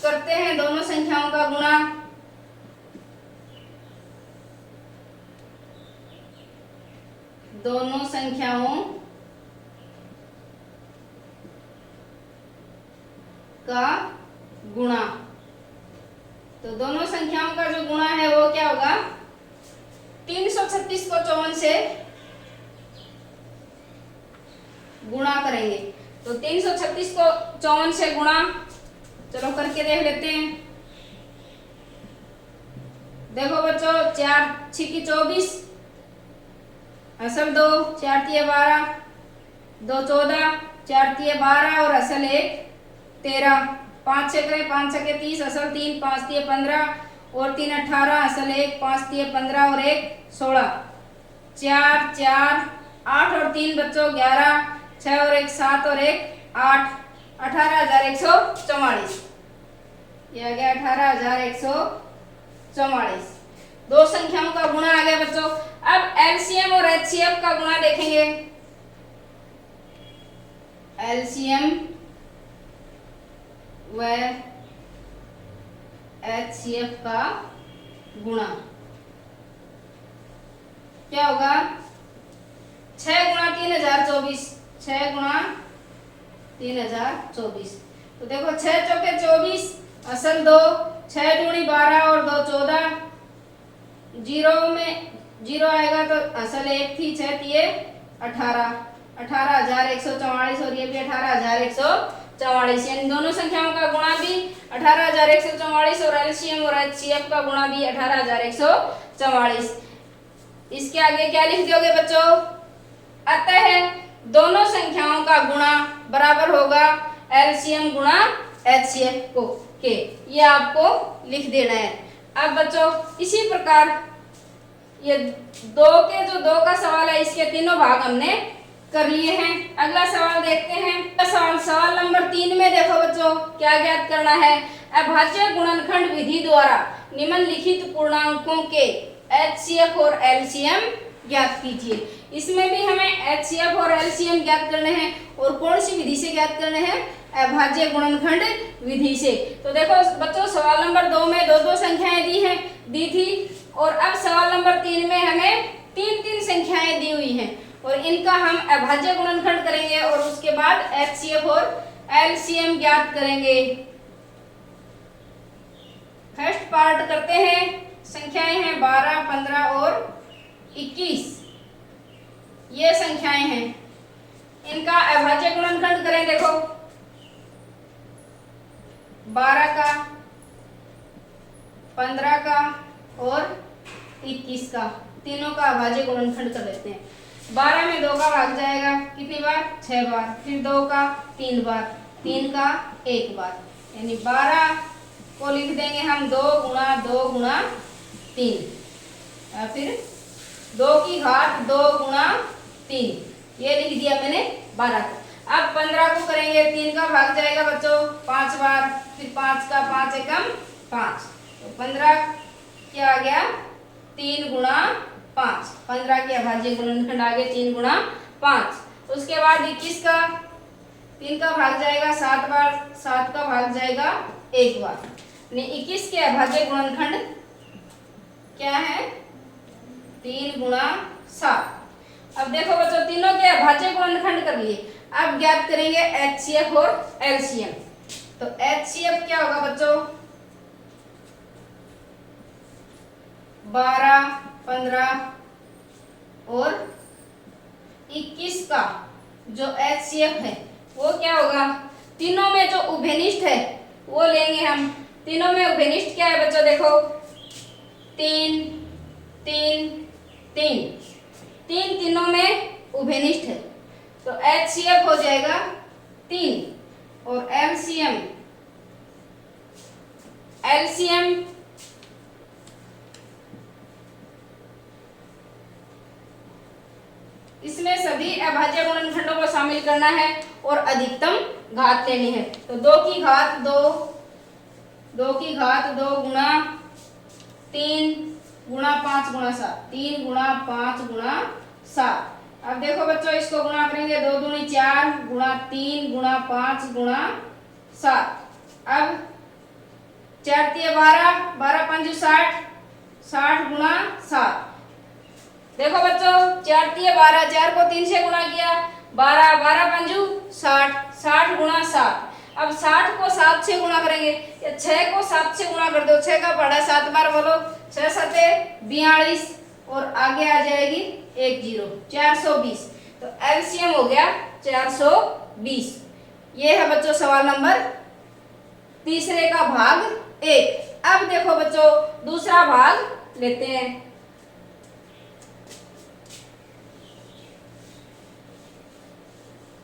करते हैं, दोनों संख्याओं का गुणा। दोनों संख्याओं का गुणा, तो दोनों संख्याओं का जो गुणा है वो क्या होगा, 336 को 54 से गुणा करेंगे, तो 336 को 54 से गुणा, चलो करके देख लेते हैं। देखो बच्चों, 4 6 24, असल 2, 4 3 12, 2 14, 4 3 12 और असल 1 13, 5 6 करें, 5 6 30, असल 3, 5 3 15 और 3 18, असल 1, 5 3 15 और 1 16, 4 4 8 और 3 बच्चों 11, 6 और 1 7 और 1 8, 18,144। ये आ गया 18,144। दो संख्याओं का गुणा आ गया बच्चों। अब एलसीएम और एचसीएफ का गुणा देखेंगे। एलसीएम व एचसीएफ का गुणा क्या होगा, 6 गुणा 3024, 6 गुणा 3024। तो देखो 6 चौके 24, असल 2, 6 दूनी 12 और 2 14, जीरो में जीरो आएगा तो असल 1 थी, 6 तिये 18, 18,144 और ये भी 18,144। यानी दोनों संख्याओं का गुणा भी 18,144 और एलसीएम और एचसीएफ का गुणा भी 18,144। इसके आगे क्या लिख दोगे बच्चों, अतः दोनों संख्याओं का गुणा बराबर होगा एलसीएम गुणा एचसीएफ को के, ये आपको लिख देना है। अब बच्चों इसी प्रकार ये दो का सवाल है, इसके तीनों भाग हमने कर लिए हैं। अगला सवाल देखते हैं। सवाल नंबर 3 में देखो बच्चों क्या ज्ञात करना है, अभाज्य गुणनखंड विधि द्वारा निम्नलिखित पूर्णांकों के एचसीएफ और एलसीएम ज्ञात कीजिए। इसमें भी हमें एचसीएफ और एलसीएम ज्ञात करने हैं, और कौन सी विधि से ज्ञात करने हैं, अभाज्य गुणनखंड विधि से। तो देखो बच्चों सवाल नंबर 2 में दो संख्याएं दी थी, और अब सवाल नंबर 3 में हमें 3 संख्याएं दी हुई हैं, और इनका हम अभाज्य गुणनखंड करेंगे और उसके बाद एचसीएफ और एलसीएम ज्ञात करेंगे। फर्स्ट पार्ट करते हैं। संख्याएं हैं 12, 15 और 21, ये संख्याएं हैं, इनका अभाज्य गुणनखंड करें। देखो 12 का, 15 का और 21 का, तीनों का अभाज्य गुणनखंड कर लेते हैं। 12 में 2 का भाग जाएगा कितनी बार, 6 बार, फिर 2 का 3 बार, 3 का 1 बार, यानी 12 को लिख देंगे हम 2 गुणा 2 गुणा 3, फिर 2 की घात 2 गुणा 3, ये लिख दिया मैंने 12 को। अब 15 को करेंगे, 3 का भाग जाएगा बच्चों 5 बार, फिर 5 का 5 एकम 5, तो 15 क्या आ गया, 3 गुणा 5, 15 के अभाज्य गुणनखंड आ गए 3 गुणा 5। उसके बाद 21 का, 3 का भाग जाएगा 7 बार, 7 का भाग जाएगा 1 बार, यानी 21 के अभाज्य गुणनखंड क्या है, 3 गुणा 7। अब देखो बच्चों तीनों के अभाज्य गुणनखंड कर लिए, अब ज्ञात करेंगे एचसीएफ और एलसीएम। तो एचसीएफ क्या होगा बच्चों, 12, 15 और 21 का जो एचसीएफ है वो क्या होगा, तीनों में जो उभयनिष्ठ है वो लेंगे हम। तीनों में उभयनिष्ठ क्या है बच्चों, देखो 3 3 3, तीनों में उभयनिष्ठ है, तो एचसीएफ हो जाएगा 3 और एलसीएम एलसीएम इसमें सभी अभाज्य गुणनखंडों को शामिल करना है और अधिकतम घात लेनी है। तो 2 की घात 2 गुणा 3 गुणा 5 गुणा 7, 3 गुणा 5 गुणा 7। अब देखो बच्चों इसको गुणा करेंगे, 2 दूनी 4 गुणा 3 गुणा 5 गुणा 7। अब 4 तिये 12, 12 पंजू 60, 60 गुणा 7। देखो बच्चों 4 तिये 12, 4 को 3 से गुणा किया, 12, 12 पंजू 60, 60 गुणा 7। अब 60 को 7 से गुणा करेंगे, या 6 को 7 से गुणा कर दो, 6 का पढ़ा 7 बार बोलो, 6 सते 42 और आगे आ जाएगी 1 0, 420। तो एलसीएम हो गया 420। ये है बच्चों सवाल नंबर तीसरे का भाग 1। अब देखो बच्चों दूसरा भाग लेते हैं।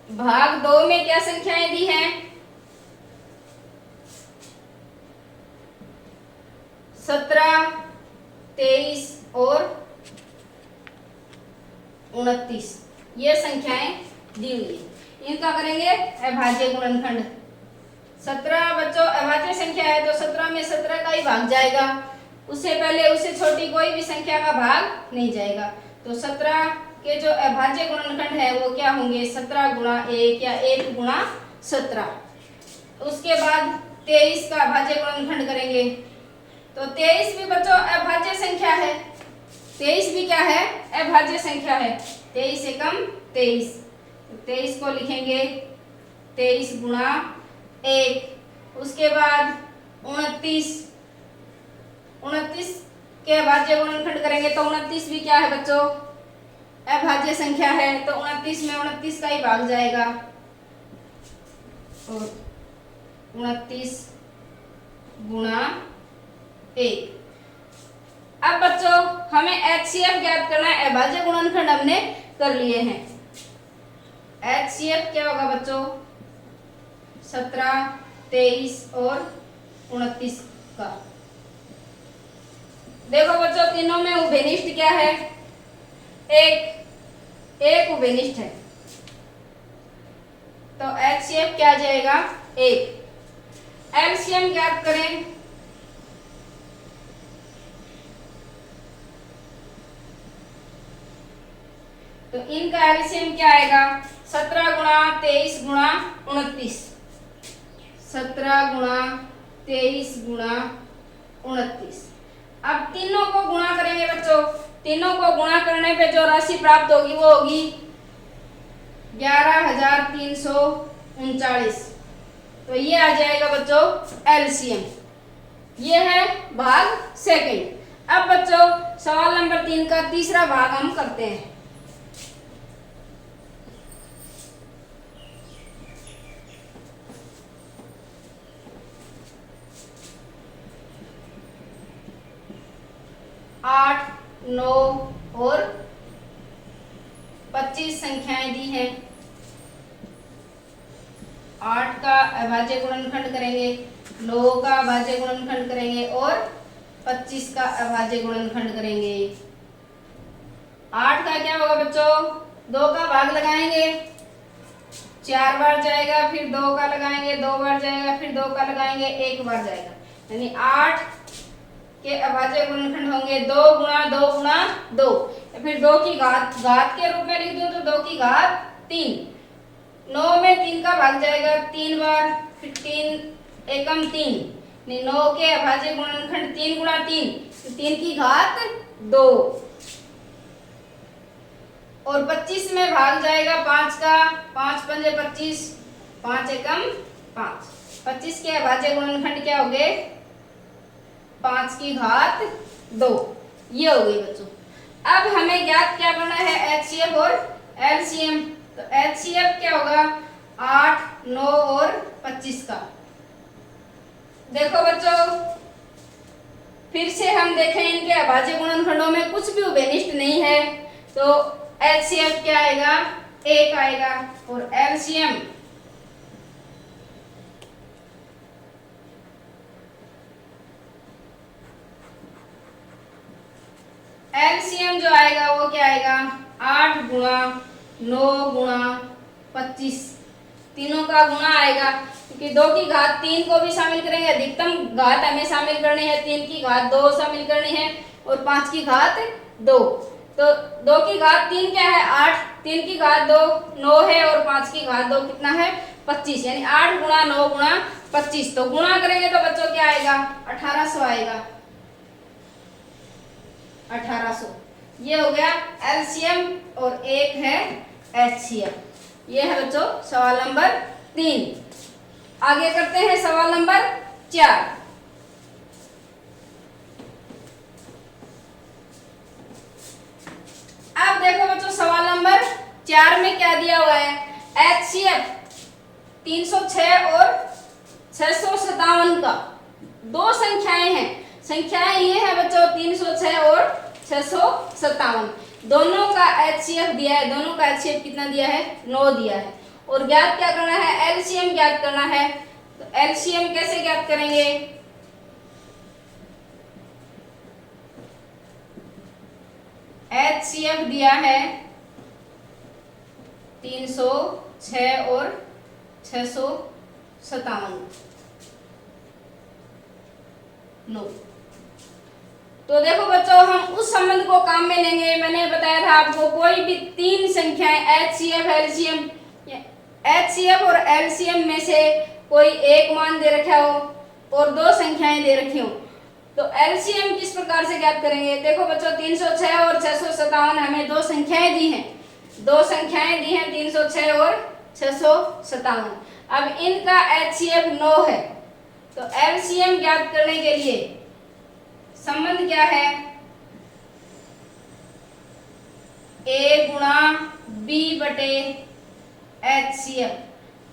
भाग 2 में क्या संख्याएं दी हैं? 17, 23 और 29 ये संख्याएं दी हुई है। इनका करेंगे अभाज्य गुणनखंड। 17 बच्चों अभाज्य संख्या है तो 17 में 17 का ही भाग जाएगा, उससे पहले उससे छोटी कोई भी संख्या का भाग नहीं जाएगा। तो 17 के जो अभाज्य गुणनखंड है वो क्या होंगे? 17 गुणा 1 या 1 गुणा 17। उसके बाद 23 का अभाज्य गुणनखंड करेंगे तो 23 भी बच्चों अभाज्य संख्या है। 23 भी क्या है? अभाज्य संख्या है। 23 एकम 23, 23 को लिखेंगे 23 गुणा 1। उसके बाद 29 के अभाज्य गुणनखंड करेंगे तो 29 भी क्या है बच्चों? अभाज्य संख्या है। तो 29 में 29 का ही भाग जाएगा और 29 गुणा 1। अब बच्चों हमें एचसीएफ ज्ञात करना है। अभाज्य गुणनखंड हमने कर लिए हैं। एचसीएफ क्या होगा बच्चों? 17, 23 और 29 का। देखो बच्चों तीनों में उभयनिष्ठ क्या है? एक उभयनिष्ठ है तो एचसीएफ क्या आ जाएगा? 1। एलसीएम ज्ञात करें। तो इनका एलसीएम क्या आएगा? 17 गुणा 23 गुणा 29, 17 गुणा 23 गुणा 29। अब तीनों को गुणा करेंगे बच्चों। तीनों को गुणा करने पे जो राशि प्राप्त होगी वो होगी 11,339। तो ये आ जाएगा बच्चों एलसीएम। ये है भाग सेकंड। अब बच्चों सवाल नंबर 3 का तीसरा भाग हम करते हैं। आठ, 9 और 25 संख्याएं दी हैं। 8 का अभाज्य गुणनखंड करेंगे, 9 का अभाज्य गुणनखंड करेंगे और 25 का अभाज्य गुणनखंड करेंगे। 8 का क्या होगा बच्चों? 2 का भाग लगाएंगे, 4 बार जाएगा, फिर 2 का लगाएंगे, 2 बार जाएगा, फिर 2 का लगाएंगे, 1 बार जाएगा। यानी 8 के अभाज्य गुणनखंड होंगे 2 गुणा 2 गुणा 2। फिर 2 की घात के रूप में लिख दूं तो 2 की घात 3। 9 में 3 का भाग जाएगा 3 बार, फिर 3 एकम 3। 9 के अभाज्य गुणनखंड 3 गुणा 3, तो 3 की घात 2। और 25 में भाग जाएगा 5 का, 5 पंजे 25, 5 एकम 5। 25 के अभाज्य गुणनखंड क्या हो गए? 5 की घात 2। ये हो गई बच्चों। अब हमें ज्ञात क्या करना है? एचसीएफ और एलसीएम। तो एचसीएफ क्या होगा? 8, 9 और 25 का। देखो बच्चों फिर से हम देखें इनके अभाज्य गुणनखंडों में कुछ भी उभयनिष्ठ नहीं है तो एचसीएफ क्या आएगा? 1 आएगा और एलसीएम जो आएगा वो क्या आएगा, 8 गुणा 9 गुणा 25, तीनों का गुणा आएगा, क्योंकि 2 की घात 3 को भी शामिल करेंगे, अधिकतम घात हमें शामिल करनी है, 3 की घात 2 शामिल करनी है और 5 की घात 2। तो 2 की घात 3 क्या है 8, 3 की घात 2 9 है और 5 की घात 2 कितना है 25, यानी 8 गुणा 9 गुणा 25। तो गुणा करेंगे तो बच्चों क्या आएगा 1800 आएगा, 1800। ये हो गया एलसीएम और एक है एचसीएफ। ये है बच्चों सवाल नंबर 3। आगे करते हैं सवाल नंबर 4। अब देखो बच्चों सवाल नंबर 4 में क्या दिया हुआ है, एचसीएफ 306 और 657 का दो संख्याएं हैं। संख्याएं ये है बच्चों 306 और 657, दोनों का एचसीएफ दिया है, दोनों का एचसीएफ कितना दिया है 9 दिया है, और ज्ञात क्या करना है एलसीएम ज्ञात करना है। तो एलसीएम कैसे ज्ञात करेंगे, एचसीएफ दिया है 306 और 657 9। तो देखो बच्चों हम उस संबंध को काम में लेंगे, मैंने बताया था आपको कोई भी 3 संख्याएं एचसीएफ एलसीएम, एचसीएफ और एलसीएम में से कोई एक मान दे रखा हो और 2 संख्याएं दे रखी हो, तो एलसीएम किस प्रकार से ज्ञात करेंगे। देखो बच्चों 306 और 657 हमें 2 संख्याएं दी हैं, 2 संख्याएं दी हैं 306 और 657। अब इनका एचसीएफ 9 है, तो एलसीएम ज्ञात करने के लिए संबंध क्या है, ए गुणा बी बटे एचसीएफ,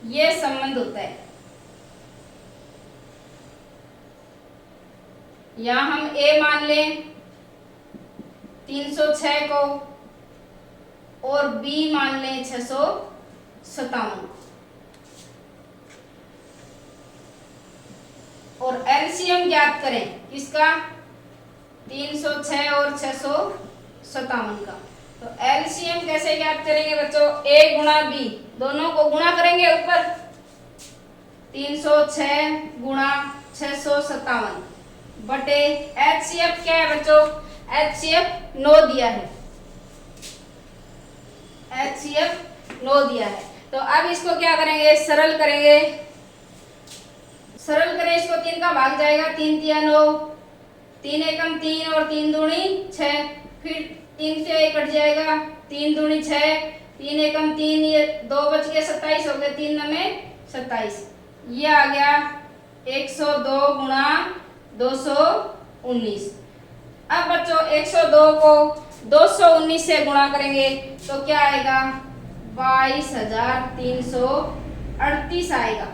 ये संबंध होता है। यहां हम ए मान लें 306 को और बी मान लें 657, और एलसीएम ज्ञात करें किसका 306 और 657 का। तो एलसीएम कैसे ज्ञात करेंगे बच्चों, ए गुणा बी, दोनों को गुणा करेंगे ऊपर, 306 गुणा 657 बटे एचसीएफ क्या है बच्चों, एचसीएफ 9 दिया है, एचसीएफ 9 दिया है। तो अब इसको क्या करेंगे, सरल करेंगे, सरल करें इसको, 3 का भाग जाएगा, 3 तिया 9, 3 एकम 3 और 3 दूनी 6, फिर 3 से 1 कट जाएगा, 3 दूनी 6, 3 एकम 3, ये 2 बच गए 27 हो गए, 3 नमे 27, ये आ गया 102 गुणा 219। अब बच्चों 102 को 219 से गुणा करेंगे तो क्या आएगा 22,338 आएगा,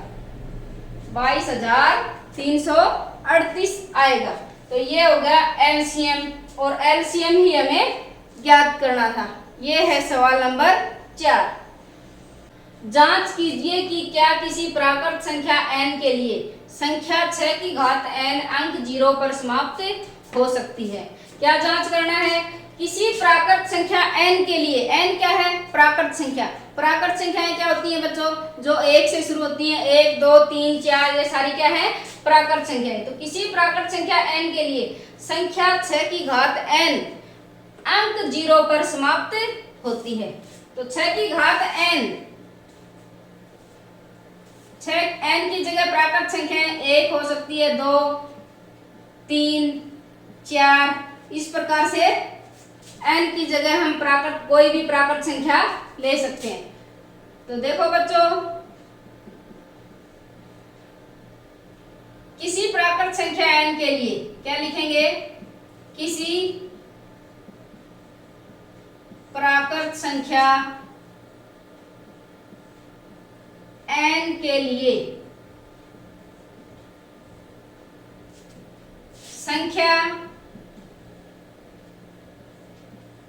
22,338 आएगा। तो ये हो गया एलसीएम, और एलसीएम ही हमें ज्ञात करना था। ये है सवाल नंबर 4। जांच कीजिए कि क्या किसी प्राकृत संख्या n के लिए संख्या 6 की घात n अंक 0 पर समाप्त हो सकती है। क्या जांच करना है, किसी प्राकृत संख्या n के लिए, n क्या है प्राकृत संख्या, प्राकृत संख्याएं क्या होती हैं बच्चों, जो 1 से शुरू होती हैं, 1 2 3 4, ये सारी क्या है प्राकृत संख्याएं। तो किसी प्राकृत संख्या n के लिए संख्या 6 की घात n अंक 0 पर समाप्त होती है। तो 6 की घात n, 6 n की जगह प्राकृत संख्याएं 1 हो सकती है, 2 3 4, इस प्रकार से n की जगह हम प्राकृत कोई भी प्राकृत संख्या ले सकते हैं। तो देखो बच्चों, किसी प्राकृत संख्या n के लिए क्या लिखेंगे, किसी प्राकृत संख्या n के लिए संख्या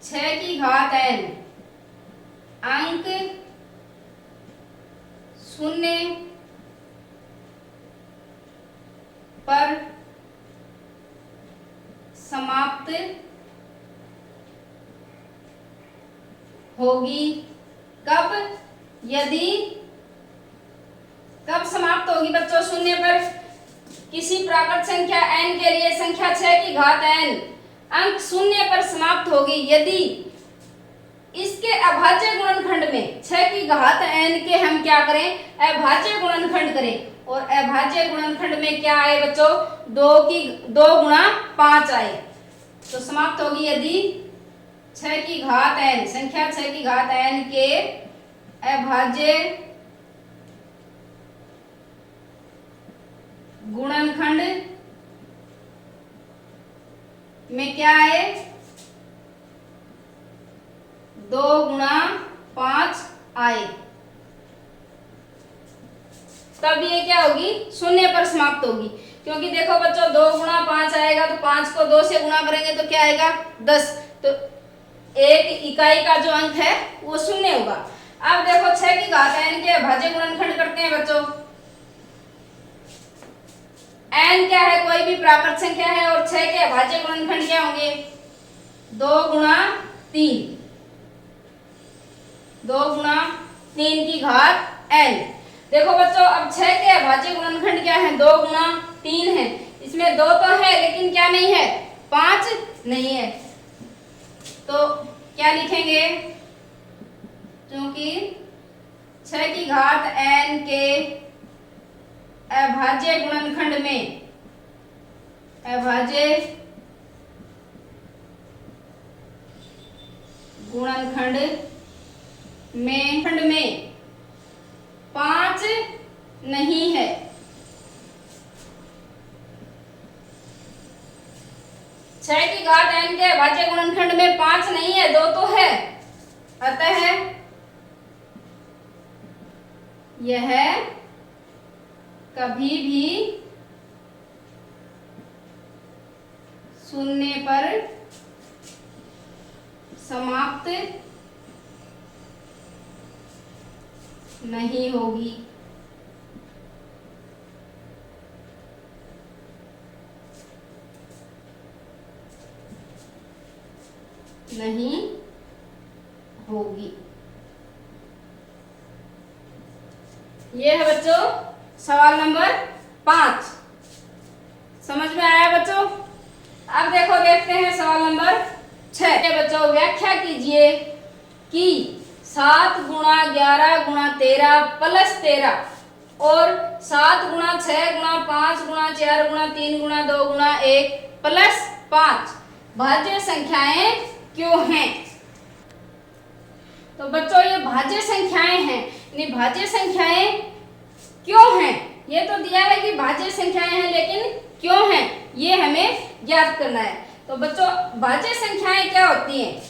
6 की घात n अंक 0 पर समाप्त होगी। कब? यदि कब समाप्त होगी बच्चों? शून्य पर किसी प्राकृत संख्या n के लिए संख्या 6 की घात n अंक शून्य पर समाप्त होगी यदि इसके अभाज्य गुणनखंड में 6 की घात n के हम क्या करें? अभाज्य गुणनखंड करें। और अभाज्य गुणनखंड में क्या आए बच्चों? 2 गुणा 5 आए। तो समाप्त होगी यदि 6 की घात n, संख्या 6 की घात n के अभाज्य गुणनखंड में क्या आए? 2 गुणा 5 आए। तब ये क्या होगी? शून्य पर समाप्त होगी। क्योंकि देखो बच्चों 2 गुणा 5 आएगा तो 5 को 2 से गुणा करेंगे तो क्या आएगा? 10। तो एक इकाई का जो अंक है वो शून्य होगा। अब देखो 6 की घात n के अभाज्य गुणनखंड करते हैं बच्चों। n क्या है? कोई भी प्राकृत संख्या है और 6 के अभाज्य गुणनखंड क्या होंगे? 2 गुणा 3, 2 गुणा 3 की घात n। देखो बच्चों अब 6 के अभाज्य गुणनखंड क्या है? 2 गुणा 3 है। इसमें 2 तो है लेकिन क्या नहीं है? 5 नहीं है। तो क्या लिखेंगे? क्योंकि 6 की घात n के अभाज्य गुणनखंड में खंड में 5 नहीं है। छह की घात n के अभाज्य गुणनखंड में 5 नहीं है, 2 तो है। अतः यह कभी भी शून्य पर समाप्त नहीं होगी। नहीं होगी। ये है बच्चों सवाल नंबर 5। समझ में आया बच्चों? अब देखो देखते हैं सवाल नंबर 6। बच्चों व्याख्या कीजिए कि 7 गुणा 11 गुणा 13 प्लस 13 और 7 गुणा 6 गुणा 5 गुणा 4 गुणा 3 गुणा 2 गुणा 1 प्लस 5 भाज्य संख्याएं क्यों हैं? तो बच्चों ये भाज्य संख्याएं हैं। यानी भाज्य संख्याएं क्यों हैं? ये तो दिया है कि भाज्य संख्याएं हैं, लेकिन क्यों हैं ये हमें ज्ञात करना है। तो बच्चों भाज्य संख्याएं क्या होती हैं?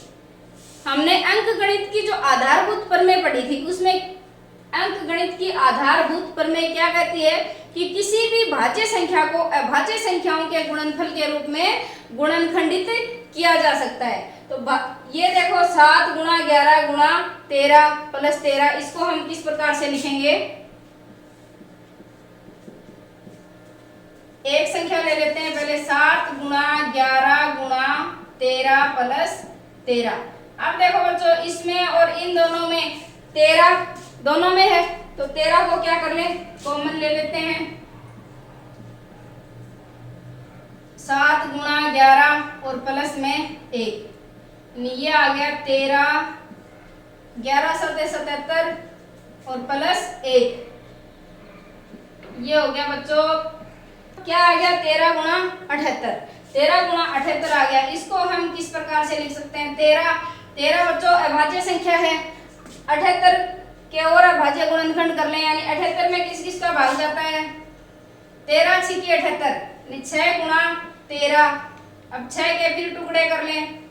हमने अंकगणित की जो आधारभूत प्रमेय पढ़ी थी, उसमें अंकगणित की आधारभूत प्रमेय क्या कहती है कि किसी भी भाज्य संख्या को अभाज्य संख्याओं के गुणनफल के रूप में गुणनखंडित किया जा सकता है। तो ये देखो 7 गुणा 11 गुणा 13 प्लस 13, इसको हम किस प्रकार से लिखेंगे? एक संख्या ले लेते हैं पहले, 7 गुणा 11 गुणा 13 प्लस 13। अब देखो बच्चों इसमें और इन दोनों में 13 दोनों में है, तो 13 को क्या कर ले? कॉमन ले लेते हैं। 7 गुणा 11 और प्लस में 1, ये आ गया 13, 11 7 77 और प्लस 1, ये हो गया बच्चों क्या आ गया? 13 गुणा 78। 13 गुणा 78 आ गया। इसको हम किस प्रकार से लिख सकते हैं? 13 बच्चों अभाज्य संख्या है, 78 के और अभाज्य गुणनखंड कर लें, यानी 78 में किस किस का भाग जाता है? 13 6 की 78, 6 गुणा 13। अब 6 के फिर टुकड़े कर लें,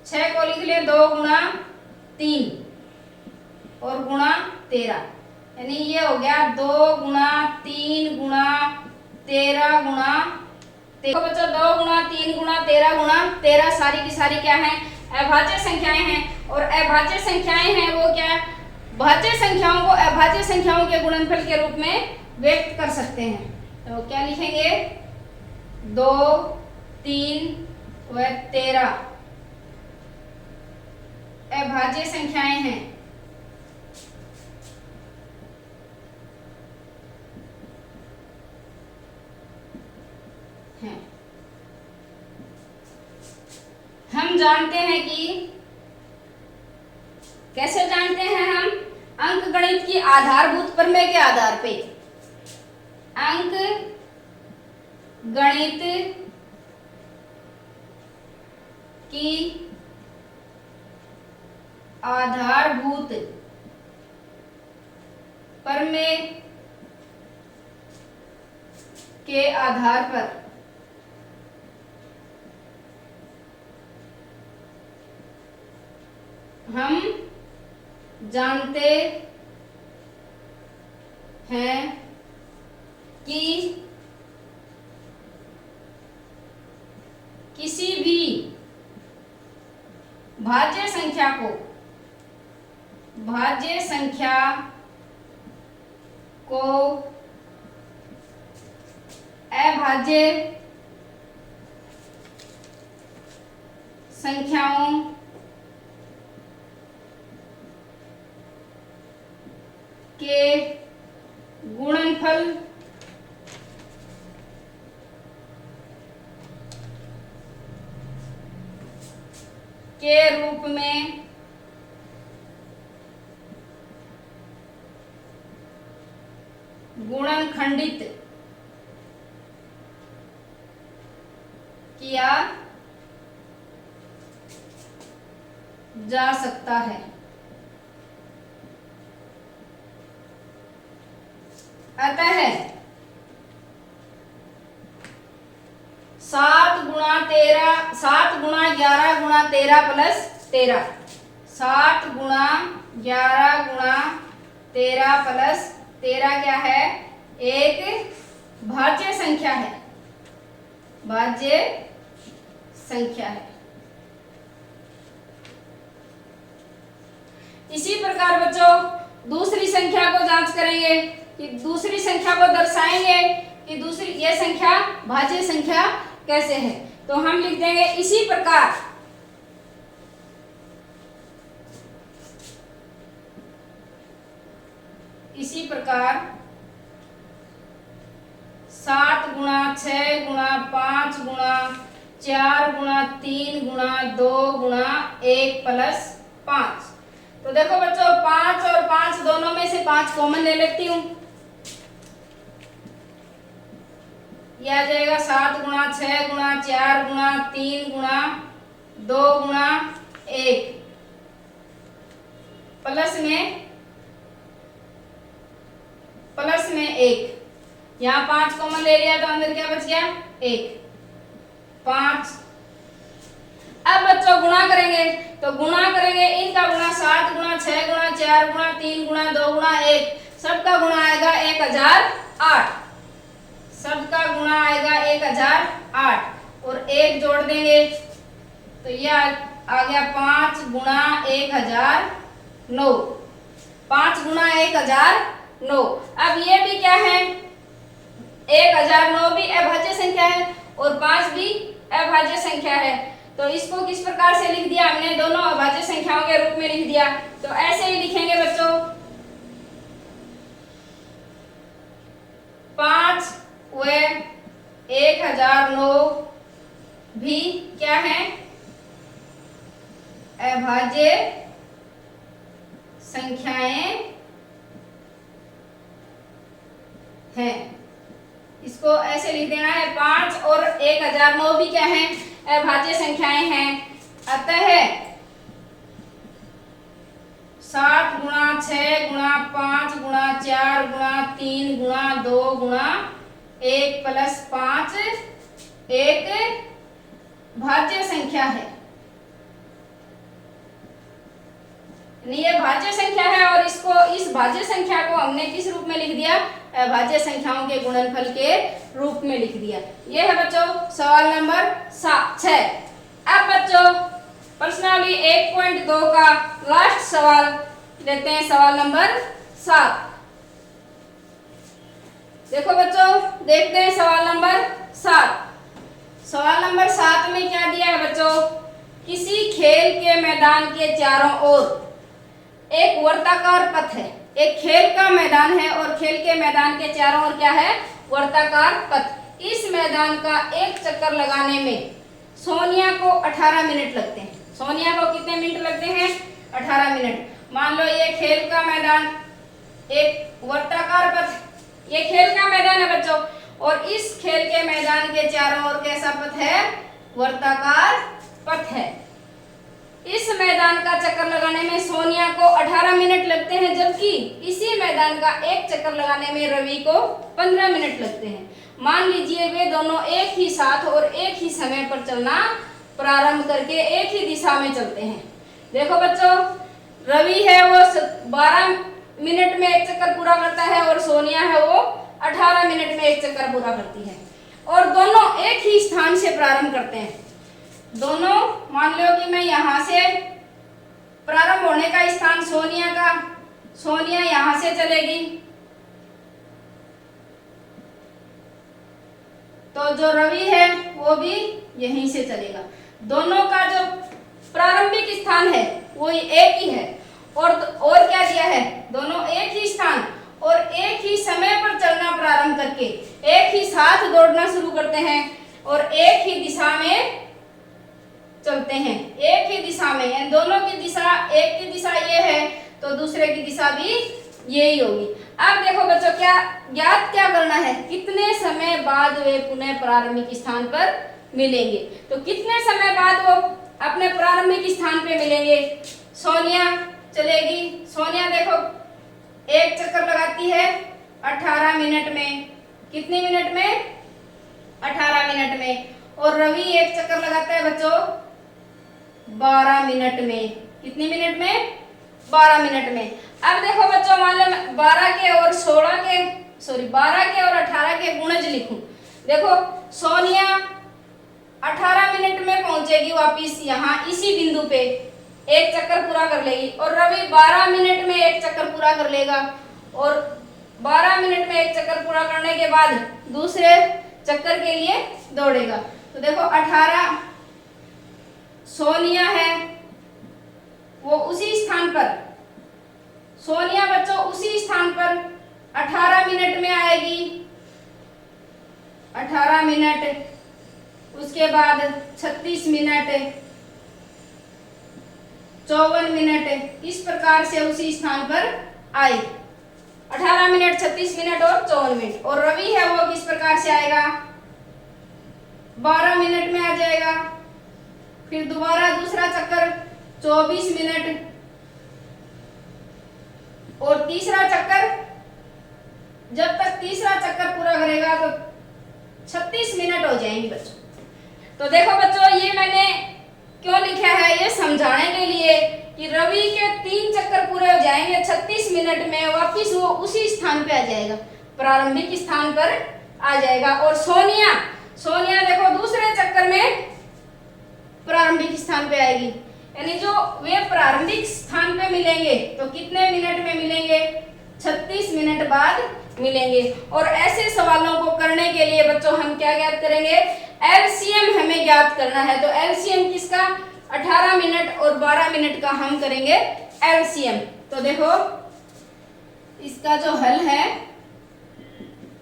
6 को लिख लें 2 गुणा 3 और गुणा 13, यानी ये हो गया 2 गुणा 3 गुणा 13 गुणा। देखो बच्चों 2 गुणा 3 गुणा 13 गुणा 13 सारी की सारी क्या है? अभाज्य संख्याएं हैं। और अभाज्य संख्याएं हैं वो क्या? भाज्य संख्याओं को अभाज्य संख्याओं के गुणनफल के रूप में व्यक्त कर सकते हैं। तो क्या लिखेंगे? 2 3 व 13 अभाज्य संख्याएं हैं। हम जानते हैं कि कैसे जानते हैं हम, अंक गणित की आधारभूत प्रमेय के आधार पे, अंक गणित की आधारभूत प्रमेय के आधार पर हम जानते हैं कि किसी भी भाज्य संख्या को अभाज्य संख्याओं के गुणनफल के रूप में गुणनखंडित किया जा सकता है। अतः 7 गुणा 11 गुणा 13 प्लस 13, 7 गुणा 11 गुणा 13 प्लस 13 क्या है, एक भाज्य संख्या है, भाज्य संख्या है। इसी प्रकार बच्चों दूसरी संख्या को जांच करेंगे कि दूसरी संख्या को दर्शाएंगे कि दूसरी ये संख्या भाज्य संख्या कैसे है। तो हम लिख देंगे इसी प्रकार, इसी प्रकार 7 गुणा 6 गुणा 5 गुणा 4 गुणा 3 गुणा 2 गुणा 1 प्लस 5। तो देखो बच्चों 5 और 5 दोनों में से 5 कॉमन ले लेती हूँ, यह आ जाएगा 7 गुणा 6 गुणा 4 गुणा 3 गुणा 2 गुणा 1 प्लस में 1, यहाँ 5 कॉमन ले लिया तो अंदर क्या बच गया 1, 5। अब बच्चों गुणा करेंगे, तो गुणा करेंगे इनका गुणा 7 गुणा 6 गुणा 4 गुणा 3 गुणा 2 गुणा 1, सबका गुणा आएगा 1008, सबका गुणा आएगा 1008 और 1 जोड़ देंगे तो यह आ गया 5 गुणा 1009, 5 गुणा 1009। अब ये भी क्या है 1009 भी अभाज्य संख्या है और 5 भी अभाज्य संख्या है। तो इसको किस प्रकार से लिख दिया हमने, दोनों अभाज्य संख्याओं के रूप में लिख दिया। तो ऐसे ही लिखेंगे बच्चों 5 व 1009 भी क्या है अभाज्य संख्याएं हैं। इसको ऐसे लिख देना है 5 और 1009 भी क्या है अभाज्य संख्याएं हैं। अतः 7 गुणा 6 गुणा 5 गुणा 4 गुणा 3 गुणा 2 गुणा 1 प्लस 5 एक भाज्य संख्या है। ये भाज्य संख्या है और इसको इस भाज्य संख्या को हमने किस रूप में लिख दिया अभाज्य संख्याओं के गुणनफल के रूप में लिख दिया। ये है बच्चों सवाल नंबर 6। अब बच्चों प्रश्नावली 1.2 का लास्ट सवाल लेते हैं, सवाल नंबर 7। देखो बच्चों देखते हैं सवाल नंबर 7। सवाल नंबर 7 में क्या दिया है बच्चों, किसी खेल के मैदान के चारों ओर एक वर्ताकार पथ है। एक खेल का मैदान है और खेल के मैदान के चारों ओर क्या है? वर्ताकार पथ। इस मैदान का एक चक्कर लगाने में सोनिया को 18 मिनट लगते हैं। सोनिया को कितने मिनट लगते हैं? 18 मिनट। मान लो ये खेल का मैदान, एक वर्ताकार पथ, ये खेल का मैदान है बच्चों, और इस खेल के मैदान के चारों ओर कैसा पथ है? वर्ताकार पथ है। इस मैदान का चक्कर लगाने में सोनिया को 18 मिनट लगते हैं, जबकि इसी मैदान का एक चक्कर लगाने में रवि को 15 मिनट लगते हैं। मान लीजिए वे दोनों एक ही साथ और एक ही समय पर चलना प्रारंभ करके एक ही दिशा में चलते हैं। देखो बच्चों, रवि है वो 12 मिनट में एक चक्कर पूरा करता है और सोनिया है वो 18 मिनट में एक चक्कर पूरा करती है, और दोनों एक ही स्थान से प्रारंभ करते हैं। दोनों, मान लो कि मैं यहाँ से प्रारंभ होने का स्थान सोनिया यहाँ से चलेगी, तो जो रवि है वो भी यहीं से चलेगा। दोनों का जो प्रारंभिक स्थान है वो एक ही है, और क्या दिया है? दोनों एक ही स्थान और एक ही समय पर चलना प्रारंभ करके एक ही साथ दौड़ना शुरू करते हैं और एक ही दिशा में चलते हैं। एक ही दिशा में, यानी दोनों की दिशा, एक की दिशा ये है तो दूसरे की दिशा भी यही होगी। अब देखो बच्चों, क्या करना है? कितने समय बाद वे पुनः प्रारंभिक स्थान पर मिलेंगे? तो कितने समय बाद वो अपने प्रारंभिक स्थान पे मिलेंगे? सोनिया चलेगी, सोनिया देखो एक चक्कर लगाती है 18 मिनट में। कितने मिनट में? 18 मिनट में। और रवि एक चक्कर लगाता है बच्चों 12 मिनट में। कितने मिनट में? 12 मिनट में। अब देखो बच्चों, मान लो 12 के और 18 के गुणज लिखूं। देखो, सोनिया 18 मिनट में पहुंचेगी वापिस यहाँ इसी बिंदु पे, एक चक्कर पूरा कर लेगी, और रवि 12 मिनट में एक चक्कर पूरा कर लेगा, और 12 मिनट में एक चक्कर पूरा करने के बाद दूसरे चक्कर के लिए दौड़ेगा। तो देखो 18, सोनिया है वो उसी स्थान पर, सोनिया बच्चों उसी स्थान पर 18 मिनट में आएगी। 18 मिनट, उसके बाद 36 मिनट, 54 मिनट, इस प्रकार से उसी स्थान पर आई। 18 मिनट, 36 मिनट और 54 मिनट। और रवि है वो किस प्रकार से आएगा? 12 मिनट में आ जाएगा। फिर दोबारा दूसरा चक्कर 24 मिनट, और तीसरा चक्कर, जब तक तीसरा चक्कर पूरा करेगा तो 36 मिनट हो जाएंगे बच्चों। तो देखो बच्चों, ये मैंने क्यों लिखा है? ये समझाने के लिए कि रवि के 3 चक्कर पूरे हो जाएंगे 36 मिनट में, वापिस वो उसी स्थान पे आ जाएगा, प्रारंभिक स्थान पर आ जाएगा। और सोनिया देखो दूसरे चक्कर में प्रारंभिक स्थान पे आएगी, यानी जो वे प्रारंभिक स्थान पे मिलेंगे तो कितने मिनट में मिलेंगे? 36 मिनट बाद मिलेंगे। और ऐसे सवालों को करने के लिए बच्चों हम क्या ज्ञात करेंगे? एलसीएम हमें ज्ञात करना है। तो एलसीएम किसका? 18 मिनट और 12 मिनट का हम करेंगे एलसीएम। तो देखो इसका जो हल है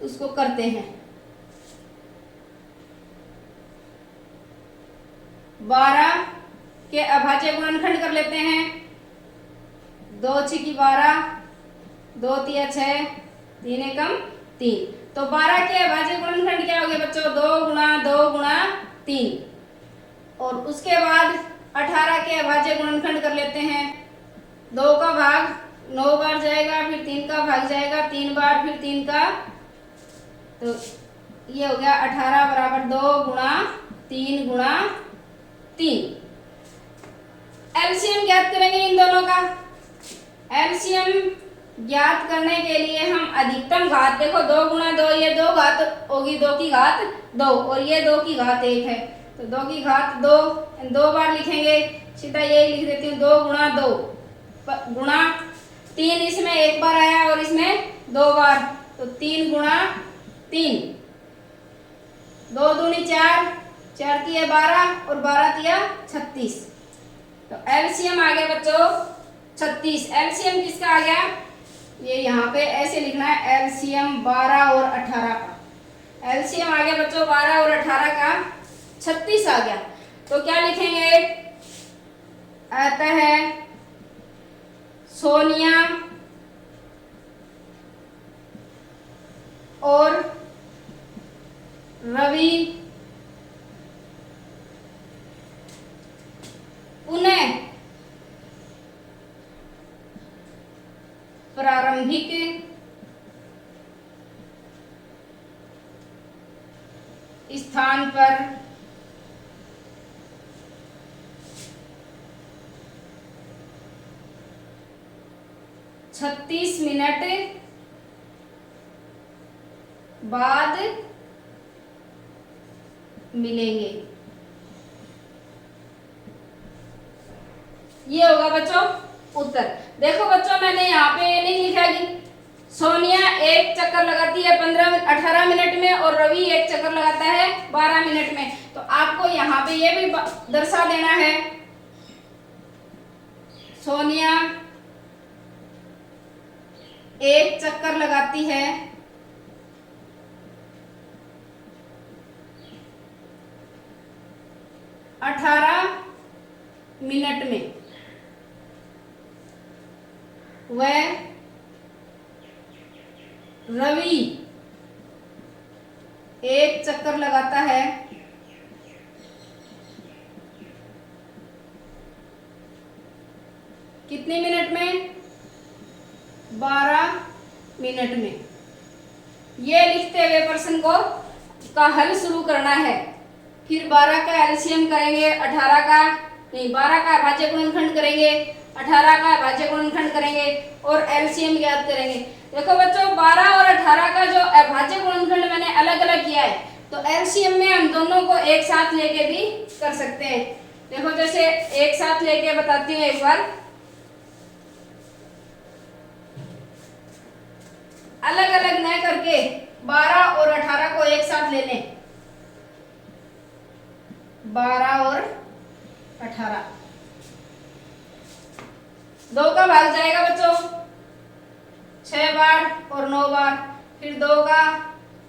उसको करते हैं। 12 के अभाज्य गुणनखंड कर लेते हैं। 2 × 12, 2 × 6, 3 एकम 3। तो 12 के अभाज्य गुणनखंड क्या हो गया बच्चों? 2 × 2 × 3। और उसके बाद 18 के अभाज्य गुणनखंड कर लेते हैं। 2 का भाग 9 बार जाएगा, फिर 3 का भाग जाएगा 3 बार, फिर 3 का, तो ये हो गया 18 बराबर 2 × 3 × 3। एलसीएम ज्ञात करेंगे इन दोनों का। एलसीएम ज्ञात करने के लिए हम अधिकतम घात, देखो 2 × 2, ये 2 घात होगी, 2 की घात 2, और ये 2 की घात 1 है, तो 2 की घात 2 बार लिखेंगे। सीधा यही लिख देती हूँ, 2 × 2 गुणा 3, इसमें 1 बार आया और इसमें 2 बार, तो 3 × 3, 2 दूनी 4, 4 तिया 12 और 12 तिया 36। तो एलसीएम आ गया बच्चों 36। एलसीएम किसका आ गया, ये यहाँ पे ऐसे लिखना है, एलसीएम 12 और 18 का। एलसीएम आ गया बच्चों 12 और 18 का 36 आ गया। तो क्या लिखेंगे, आता है सोनिया और रवि पुनः प्रारंभिक स्थान पर 36 मिनट बाद मिलेंगे। ये होगा बच्चों उत्तर। देखो बच्चों मैंने यहाँ पे नहीं लिखा कि सोनिया एक चक्कर लगाती है 18 मिनट में और रवि एक चक्कर लगाता है 12 मिनट में। तो आपको यहाँ पे ये भी दर्शा देना है, सोनिया एक चक्कर लगाती है 18 मिनट में, वह रवि एक चक्कर लगाता है 12 मिनट में। ये लिखते हुए प्रश्न को का हल शुरू करना है। फिर 12 का एलसीएम करेंगे, 18 का नहीं 12 का भाज्य गुणनखंड करेंगे, 18 का भाज्य गुणनखंड करेंगे और एलसीएम ज्ञात करेंगे। देखो बच्चों 12 और 18 का जो भाज्य गुणनखंड मैंने अलग अलग किया है, तो एलसीएम में हम दोनों को एक साथ लेके भी कर सकते हैं। देखो जैसे एक साथ लेके बताती हूँ एक बार, अलग अलग न करके 12 और 18 को एक साथ ले लें। 12 और 18 2 का भाग जाएगा बच्चों 6 बार और 9 बार, फिर 2 का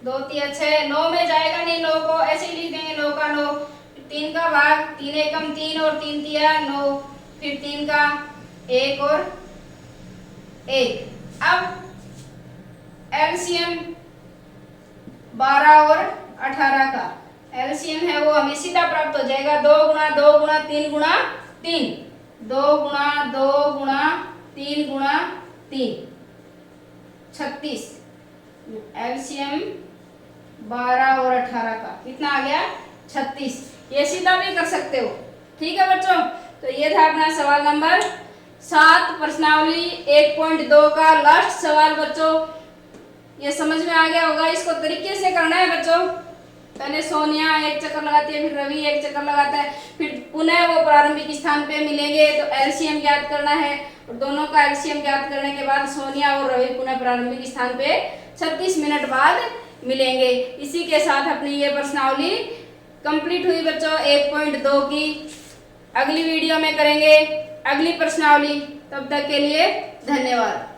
2 तिया 6, 9 में जाएगा नहीं, 9 को ऐसे ही लिख देंगे 9 का 9, 3 का भाग 3 एकम 3 और 3 तिया 9, फिर 3 का 1 और 1। अब एलसीएम 12 और 18 का एलसीएम है वो हमें सीधा प्राप्त हो जाएगा 2 गुणा 2 गुणा 3 गुणा 3, 2 गुणा 2 गुणा 3 गुणा 3, 36। एलसीएम 12 और 18 का कितना आ गया 36। ये सीधा भी कर सकते हो। ठीक है बच्चों, तो ये था अपना सवाल नंबर 7 प्रश्नावली 1.2 का लास्ट सवाल। बच्चों ये समझ में आ गया होगा। इसको तरीके से करना है बच्चों, पहले सोनिया एक चक्कर लगाती है, फिर रवि एक चक्कर लगाता है, फिर पुनः वो प्रारंभिक स्थान पे मिलेंगे तो एलसीएम ज्ञात करना है, और दोनों का एलसीएम ज्ञात करने के बाद सोनिया और रवि पुनः प्रारंभिक स्थान पे 36 मिनट बाद मिलेंगे। इसी के साथ अपनी ये प्रश्नावली कंप्लीट हुई बच्चों 1.2 की। अगली वीडियो में करेंगे अगली प्रश्नावली, तब तक के लिए धन्यवाद।